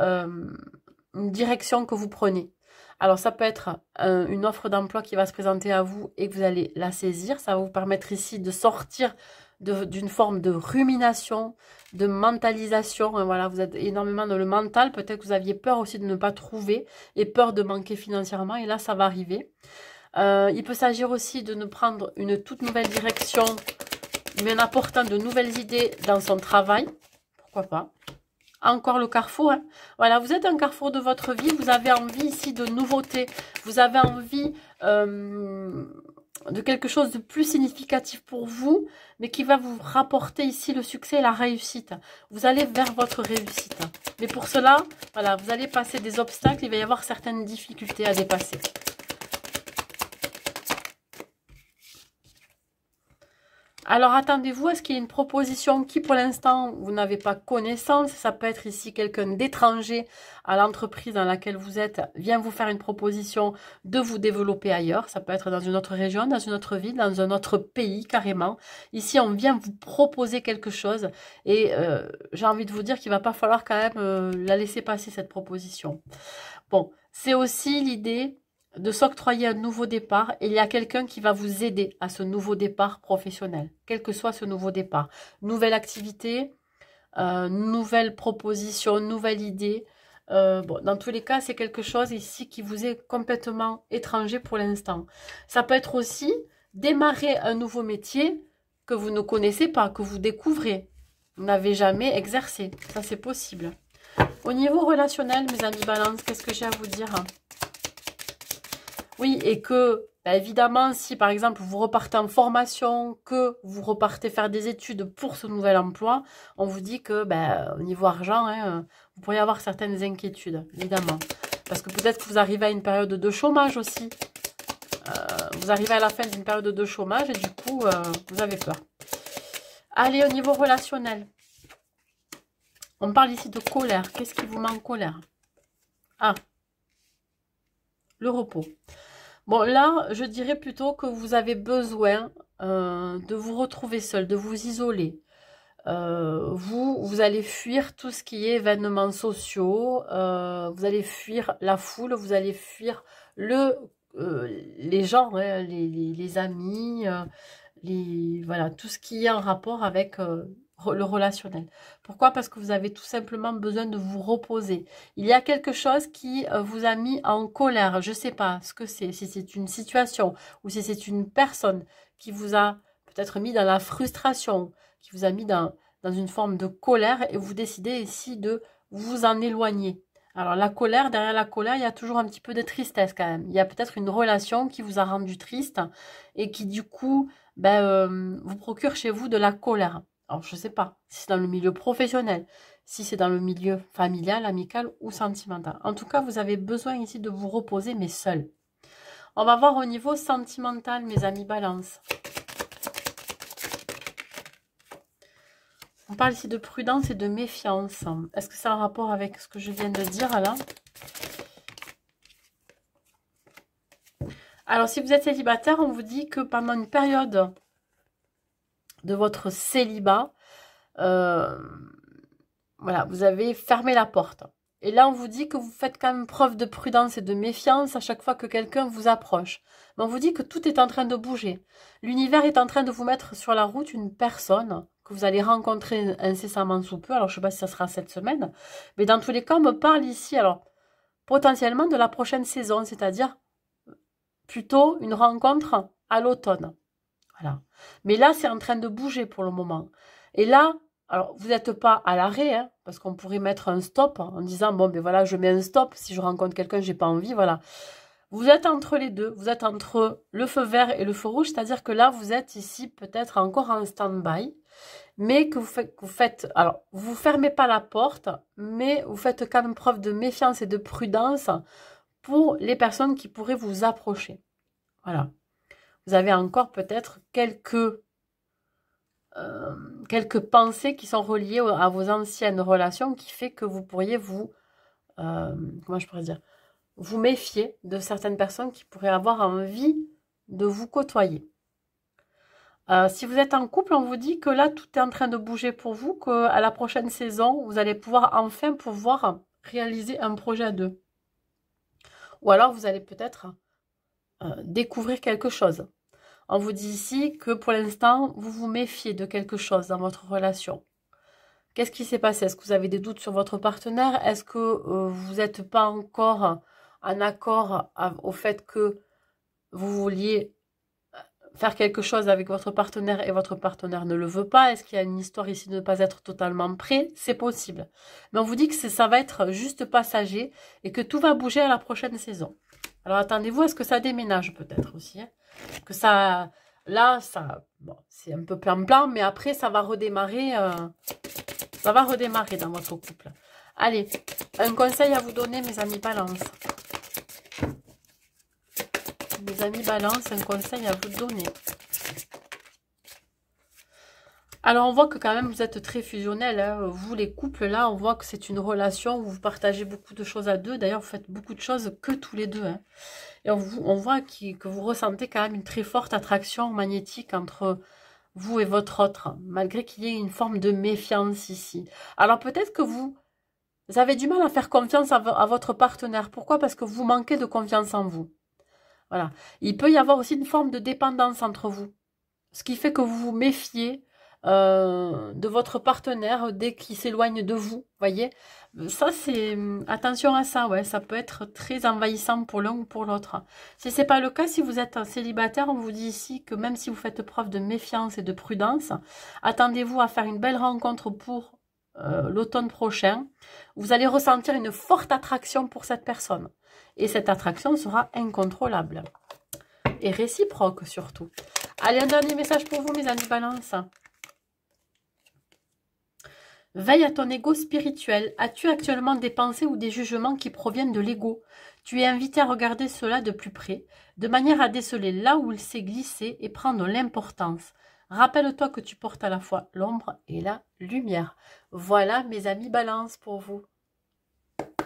une direction que vous prenez. Alors, ça peut être une offre d'emploi qui va se présenter à vous et que vous allez la saisir. Ça va vous permettre ici de sortir d'une forme de rumination, de mentalisation. Hein, voilà, vous êtes énormément dans le mental. Peut-être que vous aviez peur aussi de ne pas trouver et peur de manquer financièrement. Et là, ça va arriver. Il peut s'agir aussi de ne prendre une toute nouvelle direction, mais en apportant de nouvelles idées dans son travail. Pourquoi pas? Encore le carrefour. Hein. Voilà, vous êtes un carrefour de votre vie. Vous avez envie ici de nouveautés. Vous avez envie de quelque chose de plus significatif pour vous, mais qui va vous rapporter ici le succès et la réussite. Vous allez vers votre réussite. Mais pour cela, voilà, vous allez passer des obstacles. Il va y avoir certaines difficultés à dépasser. Alors, attendez-vous à ce qu'il y ait une proposition qui, pour l'instant, vous n'avez pas connaissance. Ça peut être ici quelqu'un d'étranger à l'entreprise dans laquelle vous êtes, vient vous faire une proposition de vous développer ailleurs. Ça peut être dans une autre région, dans une autre ville, dans un autre pays, carrément. Ici, on vient vous proposer quelque chose. Et j'ai envie de vous dire qu'il ne va pas falloir quand même la laisser passer, cette proposition. Bon, c'est aussi l'idée de s'octroyer un nouveau départ. Et il y a quelqu'un qui va vous aider à ce nouveau départ professionnel, quel que soit ce nouveau départ. Nouvelle activité, nouvelle proposition, nouvelle idée. Bon, dans tous les cas, c'est quelque chose ici qui vous est complètement étranger pour l'instant. Ça peut être aussi démarrer un nouveau métier que vous ne connaissez pas, que vous découvrez. Vous n'avez jamais exercé. Ça, c'est possible. Au niveau relationnel, mes amis Balance, qu'est-ce que j'ai à vous dire ? Oui, et que, évidemment, si par exemple vous repartez en formation, que vous repartez faire des études pour ce nouvel emploi, on vous dit que, au niveau argent, hein, vous pourriez avoir certaines inquiétudes, évidemment. Parce que peut-être que vous arrivez à une période de chômage aussi. Vous arrivez à la fin d'une période de chômage et du coup, vous avez peur. Allez, au niveau relationnel. On parle ici de colère. Qu'est-ce qui vous met en colère? Ah, le repos. Bon, là, je dirais plutôt que vous avez besoin de vous retrouver seul, de vous isoler. Vous allez fuir tout ce qui est événements sociaux, vous allez fuir la foule, vous allez fuir les gens, hein, les amis, voilà, tout ce qui est en rapport avec le relationnel. Pourquoi? Parce que vous avez tout simplement besoin de vous reposer. Il y a quelque chose qui vous a mis en colère. Je ne sais pas ce que c'est, si c'est une situation ou si c'est une personne qui vous a peut-être mis dans la frustration, qui vous a mis dans une forme de colère et vous décidez ici de vous en éloigner. Alors, la colère, derrière la colère, il y a toujours un petit peu de tristesse quand même. Il y a peut-être une relation qui vous a rendu triste et qui, du coup, vous procure chez vous de la colère. Alors, je ne sais pas si c'est dans le milieu professionnel, si c'est dans le milieu familial, amical ou sentimental. En tout cas, vous avez besoin ici de vous reposer, mais seul. On va voir au niveau sentimental, mes amis Balance. On parle ici de prudence et de méfiance. Est-ce que c'est en rapport avec ce que je viens de dire là? Alors, si vous êtes célibataire, on vous dit que pendant une période de votre célibat, voilà, vous avez fermé la porte. Et là, on vous dit que vous faites quand même preuve de prudence et de méfiance à chaque fois que quelqu'un vous approche. Mais on vous dit que tout est en train de bouger. L'univers est en train de vous mettre sur la route une personne que vous allez rencontrer incessamment sous peu. Alors, je ne sais pas si ça sera cette semaine. Mais dans tous les cas, on me parle ici, alors, potentiellement de la prochaine saison, c'est-à-dire plutôt une rencontre à l'automne. Voilà. Mais là, c'est en train de bouger pour le moment. Et là, alors, vous n'êtes pas à l'arrêt, hein, parce qu'on pourrait mettre un stop en disant, bon, ben voilà, je mets un stop. Si je rencontre quelqu'un, j'ai pas envie, voilà. Vous êtes entre les deux. Vous êtes entre le feu vert et le feu rouge. C'est-à-dire que là, vous êtes ici peut-être encore en stand-by. Mais que vous faites, alors, vous fermez pas la porte, mais vous faites quand même preuve de méfiance et de prudence pour les personnes qui pourraient vous approcher. Voilà. Vous avez encore peut-être quelques pensées qui sont reliées à vos anciennes relations qui fait que vous pourriez comment je pourrais dire, vous méfier de certaines personnes qui pourraient avoir envie de vous côtoyer. Si vous êtes en couple, on vous dit que là, tout est en train de bouger pour vous, qu'à la prochaine saison, vous allez pouvoir réaliser un projet à deux. Ou alors, vous allez peut-être découvrir quelque chose. On vous dit ici que pour l'instant, vous vous méfiez de quelque chose dans votre relation. Qu'est-ce qui s'est passé? Est-ce que vous avez des doutes sur votre partenaire? Est-ce que vous n'êtes pas encore en accord au fait que vous vouliez faire quelque chose avec votre partenaire et votre partenaire ne le veut pas? Est-ce qu'il y a une histoire ici de ne pas être totalement prêt? C'est possible. Mais on vous dit que ça va être juste passager et que tout va bouger à la prochaine saison. Alors attendez-vous à ce que ça déménage peut-être aussi. Hein, que ça, là, ça, bon, c'est un peu plan-plan, mais après ça va redémarrer dans votre couple. Allez, un conseil à vous donner, mes amis Balance. Mes amis Balance, un conseil à vous donner. Alors, on voit que quand même, vous êtes très fusionnels. Hein. Vous, les couples, là, on voit que c'est une relation où vous partagez beaucoup de choses à deux. D'ailleurs, vous faites beaucoup de choses que tous les deux. Hein. Et on voit que vous ressentez quand même une très forte attraction magnétique entre vous et votre autre, malgré qu'il y ait une forme de méfiance ici. Alors, peut-être que vous avez du mal à faire confiance à votre partenaire. Pourquoi? Parce que vous manquez de confiance en vous. Voilà. Il peut y avoir aussi une forme de dépendance entre vous. Ce qui fait que vous vous méfiez de votre partenaire dès qu'il s'éloigne de vous, voyez. Ça, c'est... Attention à ça, ouais. Ça peut être très envahissant pour l'un ou pour l'autre. Si ce n'est pas le cas, si vous êtes célibataire, on vous dit ici que même si vous faites preuve de méfiance et de prudence, attendez-vous à faire une belle rencontre pour l'automne prochain. Vous allez ressentir une forte attraction pour cette personne. Et cette attraction sera incontrôlable. Et réciproque surtout. Allez, un dernier message pour vous, mes amis Balance. Veille à ton ego spirituel. As-tu actuellement des pensées ou des jugements qui proviennent de l'ego? Tu es invité à regarder cela de plus près, de manière à déceler là où il s'est glissé et prendre l'importance. Rappelle-toi que tu portes à la fois l'ombre et la lumière. Voilà, mes amis Balance, pour vous.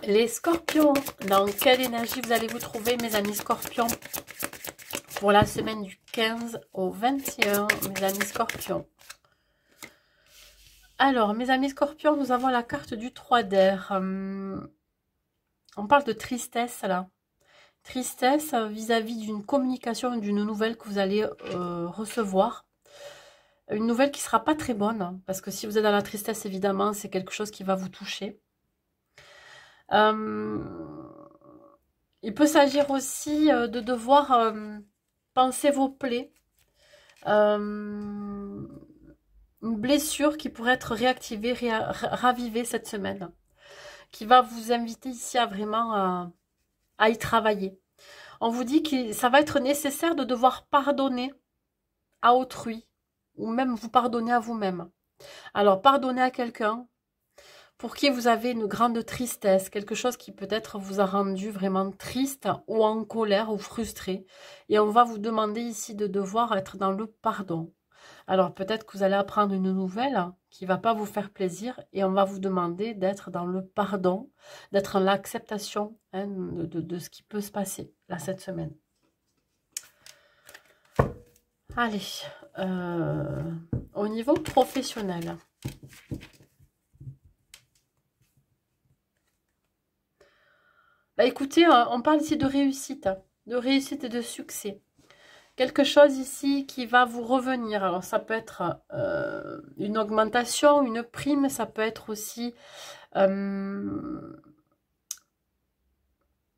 Les scorpions, dans quelle énergie vous allez vous trouver, mes amis scorpions, pour la semaine du 15 au 21, mes amis scorpions? Alors, mes amis scorpions, nous avons la carte du 3 d'air. On parle de tristesse, là. Tristesse vis-à-vis d'une communication, d'une nouvelle que vous allez recevoir. Une nouvelle qui ne sera pas très bonne, hein, parce que si vous êtes dans la tristesse, évidemment, c'est quelque chose qui va vous toucher. Il peut s'agir aussi de devoir penser vos plaies. Une blessure qui pourrait être réactivée, ravivée cette semaine, qui va vous inviter ici à vraiment à y travailler. On vous dit que ça va être nécessaire de devoir pardonner à autrui, ou même vous pardonner à vous-même. Alors, pardonner à quelqu'un pour qui vous avez une grande tristesse, quelque chose qui peut-être vous a rendu vraiment triste ou en colère ou frustré. Et on va vous demander ici de devoir être dans le pardon. Alors peut-être que vous allez apprendre une nouvelle qui ne va pas vous faire plaisir et on va vous demander d'être dans le pardon, d'être dans l'acceptation de ce qui peut se passer là cette semaine. Allez, au niveau professionnel. Bah écoutez, on parle ici de réussite et de succès. Quelque chose ici qui va vous revenir. Alors ça peut être une augmentation, une prime, ça peut être aussi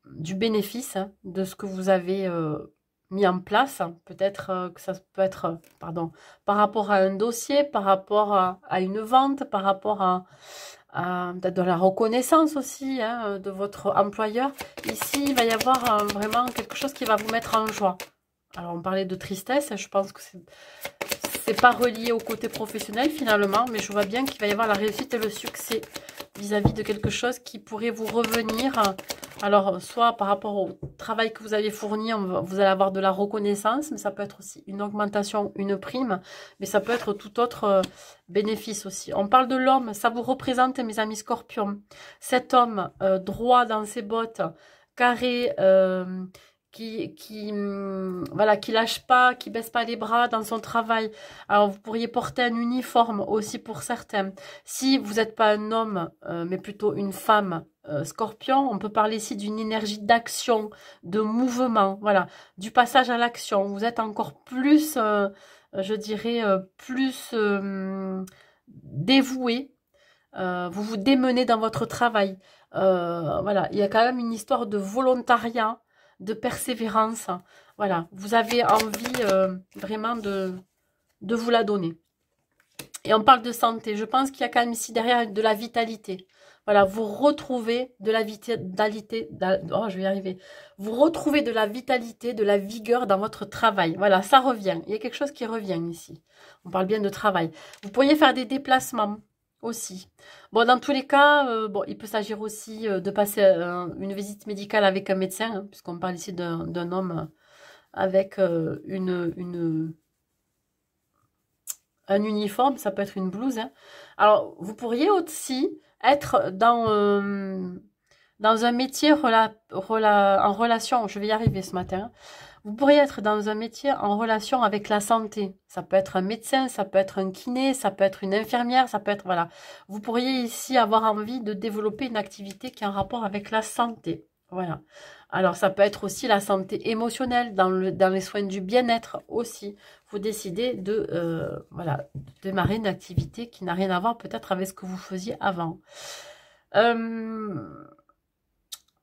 du bénéfice de ce que vous avez mis en place. Peut-être que ça peut être pardon, par rapport à un dossier, par rapport à une vente, par rapport à peut-être de la reconnaissance aussi de votre employeur. Ici, il va y avoir vraiment quelque chose qui va vous mettre en joie. Alors, on parlait de tristesse, je pense que c'est pas relié au côté professionnel finalement, mais je vois bien qu'il va y avoir la réussite et le succès vis-à-vis de quelque chose qui pourrait vous revenir. Alors, soit par rapport au travail que vous avez fourni, vous allez avoir de la reconnaissance, mais ça peut être aussi une augmentation, une prime, mais ça peut être tout autre bénéfice aussi. On parle de l'homme, ça vous représente mes amis scorpions. Cet homme droit dans ses bottes, carré, voilà, qui lâche pas, qui baisse pas les bras dans son travail. Alors vous pourriez porter un uniforme aussi pour certains. Si vous n'êtes pas un homme, mais plutôt une femme scorpion, on peut parler ici d'une énergie d'action, de mouvement, voilà, du passage à l'action. Vous êtes encore plus, je dirais, plus dévoué. Vous vous démenez dans votre travail. Voilà, il y a quand même une histoire de volontariat, de persévérance. Voilà, vous avez envie vraiment de vous la donner. Et on parle de santé. Je pense qu'il y a quand même ici derrière de la vitalité. Voilà, vous retrouvez de la vitalité. Oh, je vais y arriver. Vous retrouvez de la vitalité, de la vigueur dans votre travail. Voilà, ça revient. Il y a quelque chose qui revient ici. On parle bien de travail. Vous pourriez faire des déplacements aussi. Bon, dans tous les cas, bon, il peut s'agir aussi de passer une visite médicale avec un médecin, hein, puisqu'on parle ici d'un homme avec un uniforme, ça peut être une blouse. Hein. Alors, vous pourriez aussi être dans un métier en relation, je vais y arriver ce matin, vous pourriez être dans un métier en relation avec la santé. Ça peut être un médecin, ça peut être un kiné, ça peut être une infirmière, ça peut être, voilà. Vous pourriez ici avoir envie de développer une activité qui a un rapport avec la santé. Voilà. Alors, ça peut être aussi la santé émotionnelle, dans les soins du bien-être aussi. Vous décidez voilà, de démarrer une activité qui n'a rien à voir peut-être avec ce que vous faisiez avant.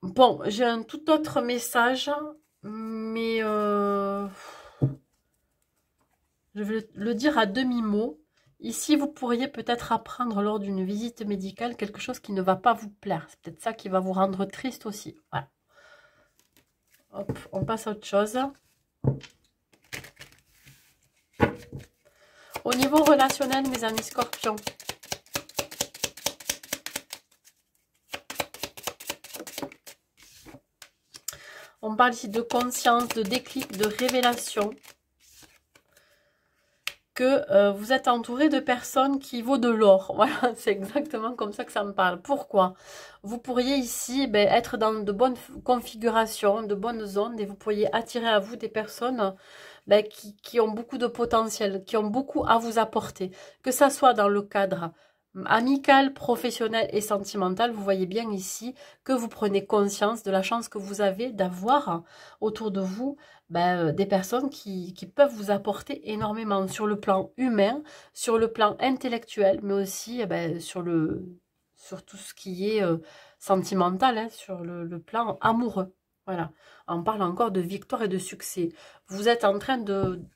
Bon, j'ai un tout autre message, mais je vais le dire à demi-mot. Ici, vous pourriez peut-être apprendre lors d'une visite médicale quelque chose qui ne va pas vous plaire. C'est peut-être ça qui va vous rendre triste aussi. Voilà. Hop, on passe à autre chose. Au niveau relationnel, mes amis scorpions, on parle ici de conscience, de déclic, de révélation. Que vous êtes entouré de personnes qui vaut de l'or. Voilà, c'est exactement comme ça que ça me parle. Pourquoi? Vous pourriez ici être dans de bonnes configurations, de bonnes ondes, et vous pourriez attirer à vous des personnes qui ont beaucoup de potentiel, qui ont beaucoup à vous apporter. Que ça soit dans le cadre amical, professionnel et sentimental, vous voyez bien ici que vous prenez conscience de la chance que vous avez d'avoir autour de vous des personnes qui peuvent vous apporter énormément sur le plan humain, sur le plan intellectuel, mais aussi sur tout ce qui est sentimental, hein, sur le plan amoureux. Voilà, on parle encore de victoire et de succès. Vous êtes en train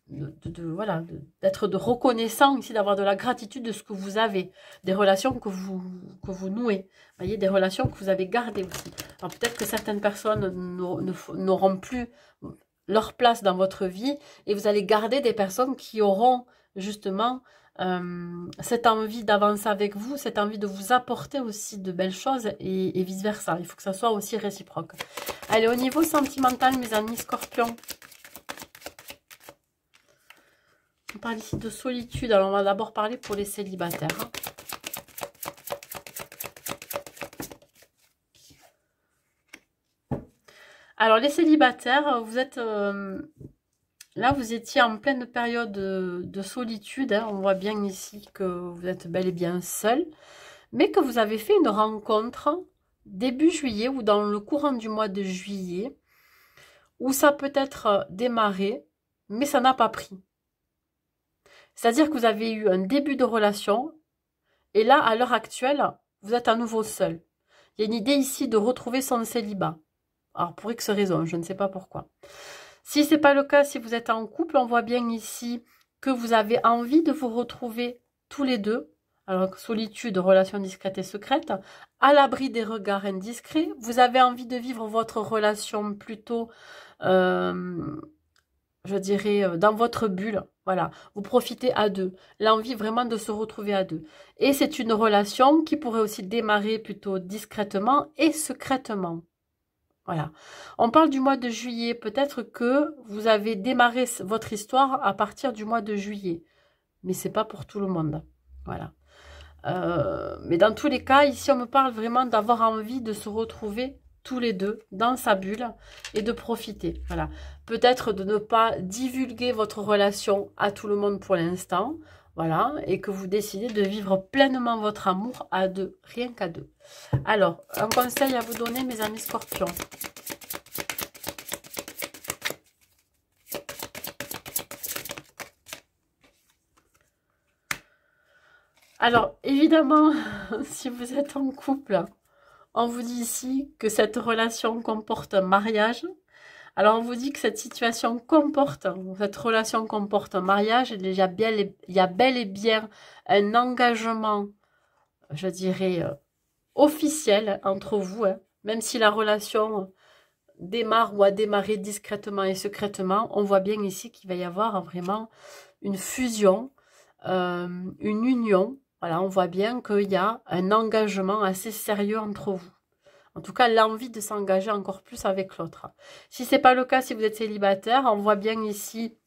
voilà, d'être reconnaissant ici, d'avoir de la gratitude de ce que vous avez, des relations que vous nouez, vous voyez, des relations que vous avez gardées aussi. Alors peut-être que certaines personnes n'auront plus leur place dans votre vie et vous allez garder des personnes qui auront justement cette envie d'avancer avec vous, cette envie de vous apporter aussi de belles choses et vice-versa. Il faut que ça soit aussi réciproque. Allez, au niveau sentimental, mes amis scorpions, on parle ici de solitude. Alors, on va d'abord parler pour les célibataires. Alors, les célibataires, vous êtes... là, vous étiez en pleine période de solitude. Hein. On voit bien ici que vous êtes bel et bien seul. Mais que vous avez fait une rencontre début juillet ou dans le courant du mois de juillet. Où ça peut être démarré, mais ça n'a pas pris. C'est-à-dire que vous avez eu un début de relation. Et là, à l'heure actuelle, vous êtes à nouveau seul. Il y a une idée ici de retrouver son célibat. Alors, pour X raison, je ne sais pas pourquoi. Si ce n'est pas le cas, si vous êtes en couple, on voit bien ici que vous avez envie de vous retrouver tous les deux. Alors, solitude, relation discrète et secrète, à l'abri des regards indiscrets. Vous avez envie de vivre votre relation plutôt, je dirais, dans votre bulle. Voilà, vous profitez à deux. L'envie vraiment de se retrouver à deux. Et c'est une relation qui pourrait aussi démarrer plutôt discrètement et secrètement. Voilà. On parle du mois de juillet. Peut-être que vous avez démarré votre histoire à partir du mois de juillet. Mais c'est pas pour tout le monde. Voilà. Mais dans tous les cas, ici, on me parle vraiment d'avoir envie de se retrouver tous les deux dans sa bulle et de profiter. Voilà. Peut-être de ne pas divulguer votre relation à tout le monde pour l'instant. Voilà. Et que vous décidez de vivre pleinement votre amour à deux, rien qu'à deux. Alors, un conseil à vous donner, mes amis scorpions. Alors, évidemment, si vous êtes en couple, on vous dit ici que cette relation comporte un mariage. Alors, on vous dit que cette situation comporte, cette relation comporte un mariage. Il y a bel et bien un engagement, je dirais, officiel entre vous. Hein. Même si la relation démarre ou a démarré discrètement et secrètement, on voit bien ici qu'il va y avoir vraiment une fusion, une union. Voilà, on voit bien qu'il y a un engagement assez sérieux entre vous. En tout cas, l'envie de s'engager encore plus avec l'autre. Si ce n'est pas le cas, si vous êtes célibataire, on voit bien ici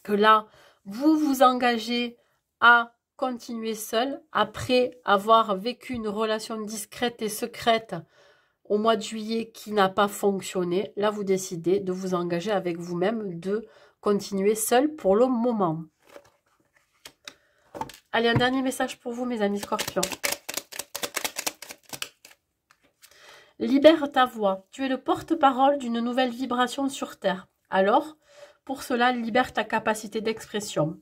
que là, vous vous engagez à continuer seul après avoir vécu une relation discrète et secrète au mois de juillet qui n'a pas fonctionné. Là, vous décidez de vous engager avec vous-même, de continuer seul pour le moment. Allez, un dernier message pour vous, mes amis scorpions. Libère ta voix. Tu es le porte-parole d'une nouvelle vibration sur Terre. Alors, pour cela, libère ta capacité d'expression.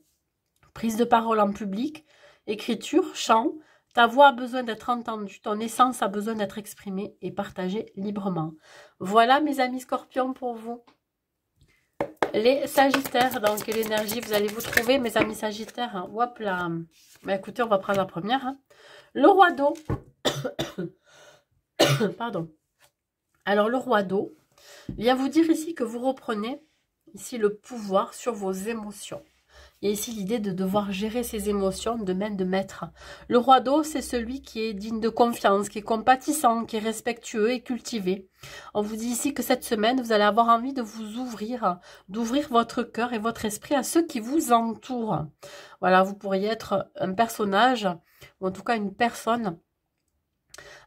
Prise de parole en public, écriture, chant. Ta voix a besoin d'être entendue. Ton essence a besoin d'être exprimée et partagée librement. Voilà, mes amis scorpions, pour vous. Les sagittaires, dans quelle énergie vous allez vous trouver, mes amis sagittaires, hein. Hop là. Bah, écoutez, on va prendre la première. Hein. Le roi d'eau. Pardon. Alors, le roi d'eau vient vous dire ici que vous reprenez ici le pouvoir sur vos émotions. Il y a ici l'idée de devoir gérer ses émotions de main de maître. Le roi d'eau, c'est celui qui est digne de confiance, qui est compatissant, qui est respectueux et cultivé. On vous dit ici que cette semaine, vous allez avoir envie de vous ouvrir, d'ouvrir votre cœur et votre esprit à ceux qui vous entourent. Voilà, vous pourriez être un personnage, ou en tout cas une personne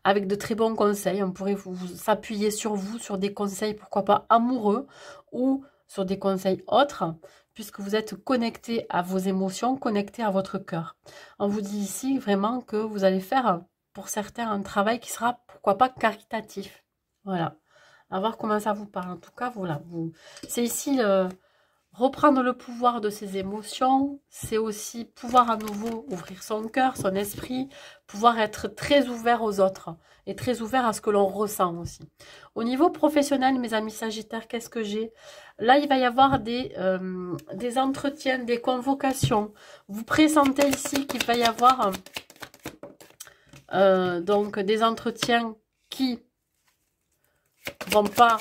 avec de très bons conseils. On pourrait vous s'appuyer sur vous, sur des conseils, pourquoi pas amoureux, ou sur des conseils autres, puisque vous êtes connecté à vos émotions, connecté à votre cœur. On vous dit ici vraiment que vous allez faire, pour certains, un travail qui sera, pourquoi pas, caritatif. Voilà. À voir comment ça vous parle. En tout cas, voilà. C'est ici reprendre le pouvoir de ses émotions, c'est aussi pouvoir à nouveau ouvrir son cœur, son esprit, pouvoir être très ouvert aux autres et très ouvert à ce que l'on ressent aussi. Au niveau professionnel, mes amis Sagittaires, qu'est-ce que j'ai? Là, il va y avoir des entretiens, des convocations. Vous pressentez ici qu'il va y avoir donc des entretiens qui vont pas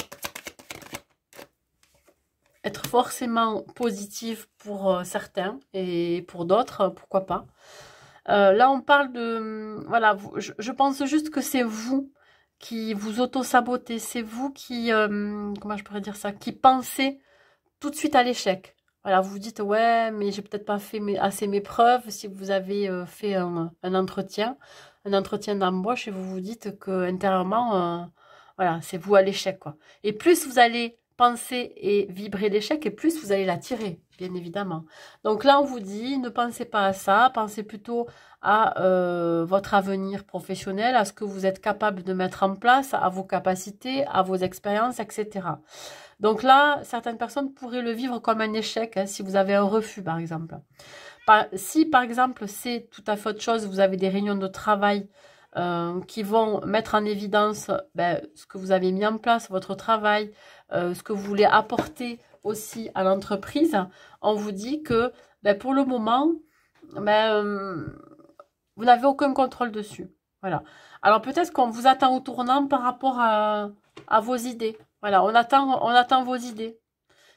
être forcément positif pour certains et pour d'autres, pourquoi pas. Là, on parle de... Voilà, je pense juste que c'est vous qui vous auto-sabotez, c'est vous qui... comment je pourrais dire ça? Qui pensez tout de suite à l'échec. Voilà, vous vous dites, ouais, mais j'ai peut-être pas fait assez mes preuves. Si vous avez fait un entretien d'embauche, et vous vous dites que intérieurement, voilà, c'est vous à l'échec, quoi. Et plus vous allez penser et vibrer l'échec, et plus vous allez l'attirer, bien évidemment. Donc là, on vous dit, ne pensez pas à ça, pensez plutôt à votre avenir professionnel, à ce que vous êtes capable de mettre en place, à vos capacités, à vos expériences, etc. Donc là, certaines personnes pourraient le vivre comme un échec, hein, si vous avez un refus, par exemple. Si, par exemple, c'est tout à fait autre chose, vous avez des réunions de travail qui vont mettre en évidence ce que vous avez mis en place, votre travail, ce que vous voulez apporter aussi à l'entreprise, on vous dit que pour le moment, vous n'avez aucun contrôle dessus. Voilà. Alors peut-être qu'on vous attend au tournant par rapport à vos idées. Voilà, on attend vos idées.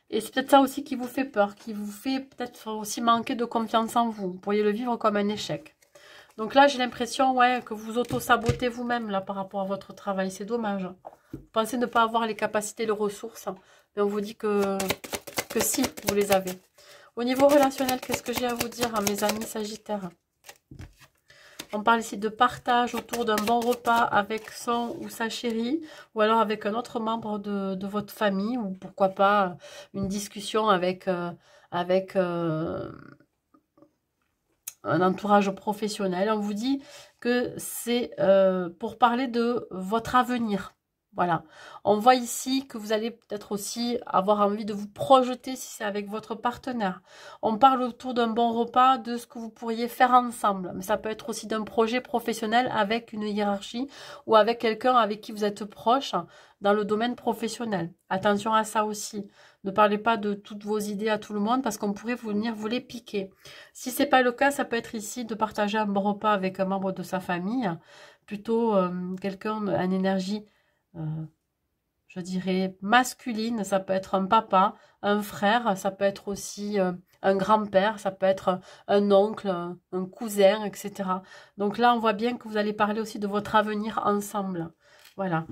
Et c'est peut-être ça aussi qui vous fait peur, qui vous fait peut-être aussi manquer de confiance en vous. Vous pourriez le vivre comme un échec. Donc là, j'ai l'impression, ouais, que vous auto-sabotez vous-même là par rapport à votre travail. C'est dommage. Vous pensez ne pas avoir les capacités, les ressources. Mais on vous dit que si, vous les avez. Au niveau relationnel, qu'est-ce que j'ai à vous dire à mes amis Sagittaires? On parle ici de partage autour d'un bon repas avec son ou sa chérie, ou alors avec un autre membre de votre famille, ou pourquoi pas une discussion avec un entourage professionnel. On vous dit que c'est pour parler de votre avenir. Voilà. On voit ici que vous allez peut-être aussi avoir envie de vous projeter si c'est avec votre partenaire. On parle autour d'un bon repas, de ce que vous pourriez faire ensemble. Mais ça peut être aussi d'un projet professionnel avec une hiérarchie ou avec quelqu'un avec qui vous êtes proche dans le domaine professionnel. Attention à ça aussi. Ne parlez pas de toutes vos idées à tout le monde parce qu'on pourrait venir vous les piquer. Si ce n'est pas le cas, ça peut être ici de partager un bon repas avec un membre de sa famille. Plutôt quelqu'un en énergie je dirais masculine, ça peut être un papa, un frère, ça peut être aussi un grand-père, ça peut être un oncle, un cousin, etc. Donc là, on voit bien que vous allez parler aussi de votre avenir ensemble. Voilà.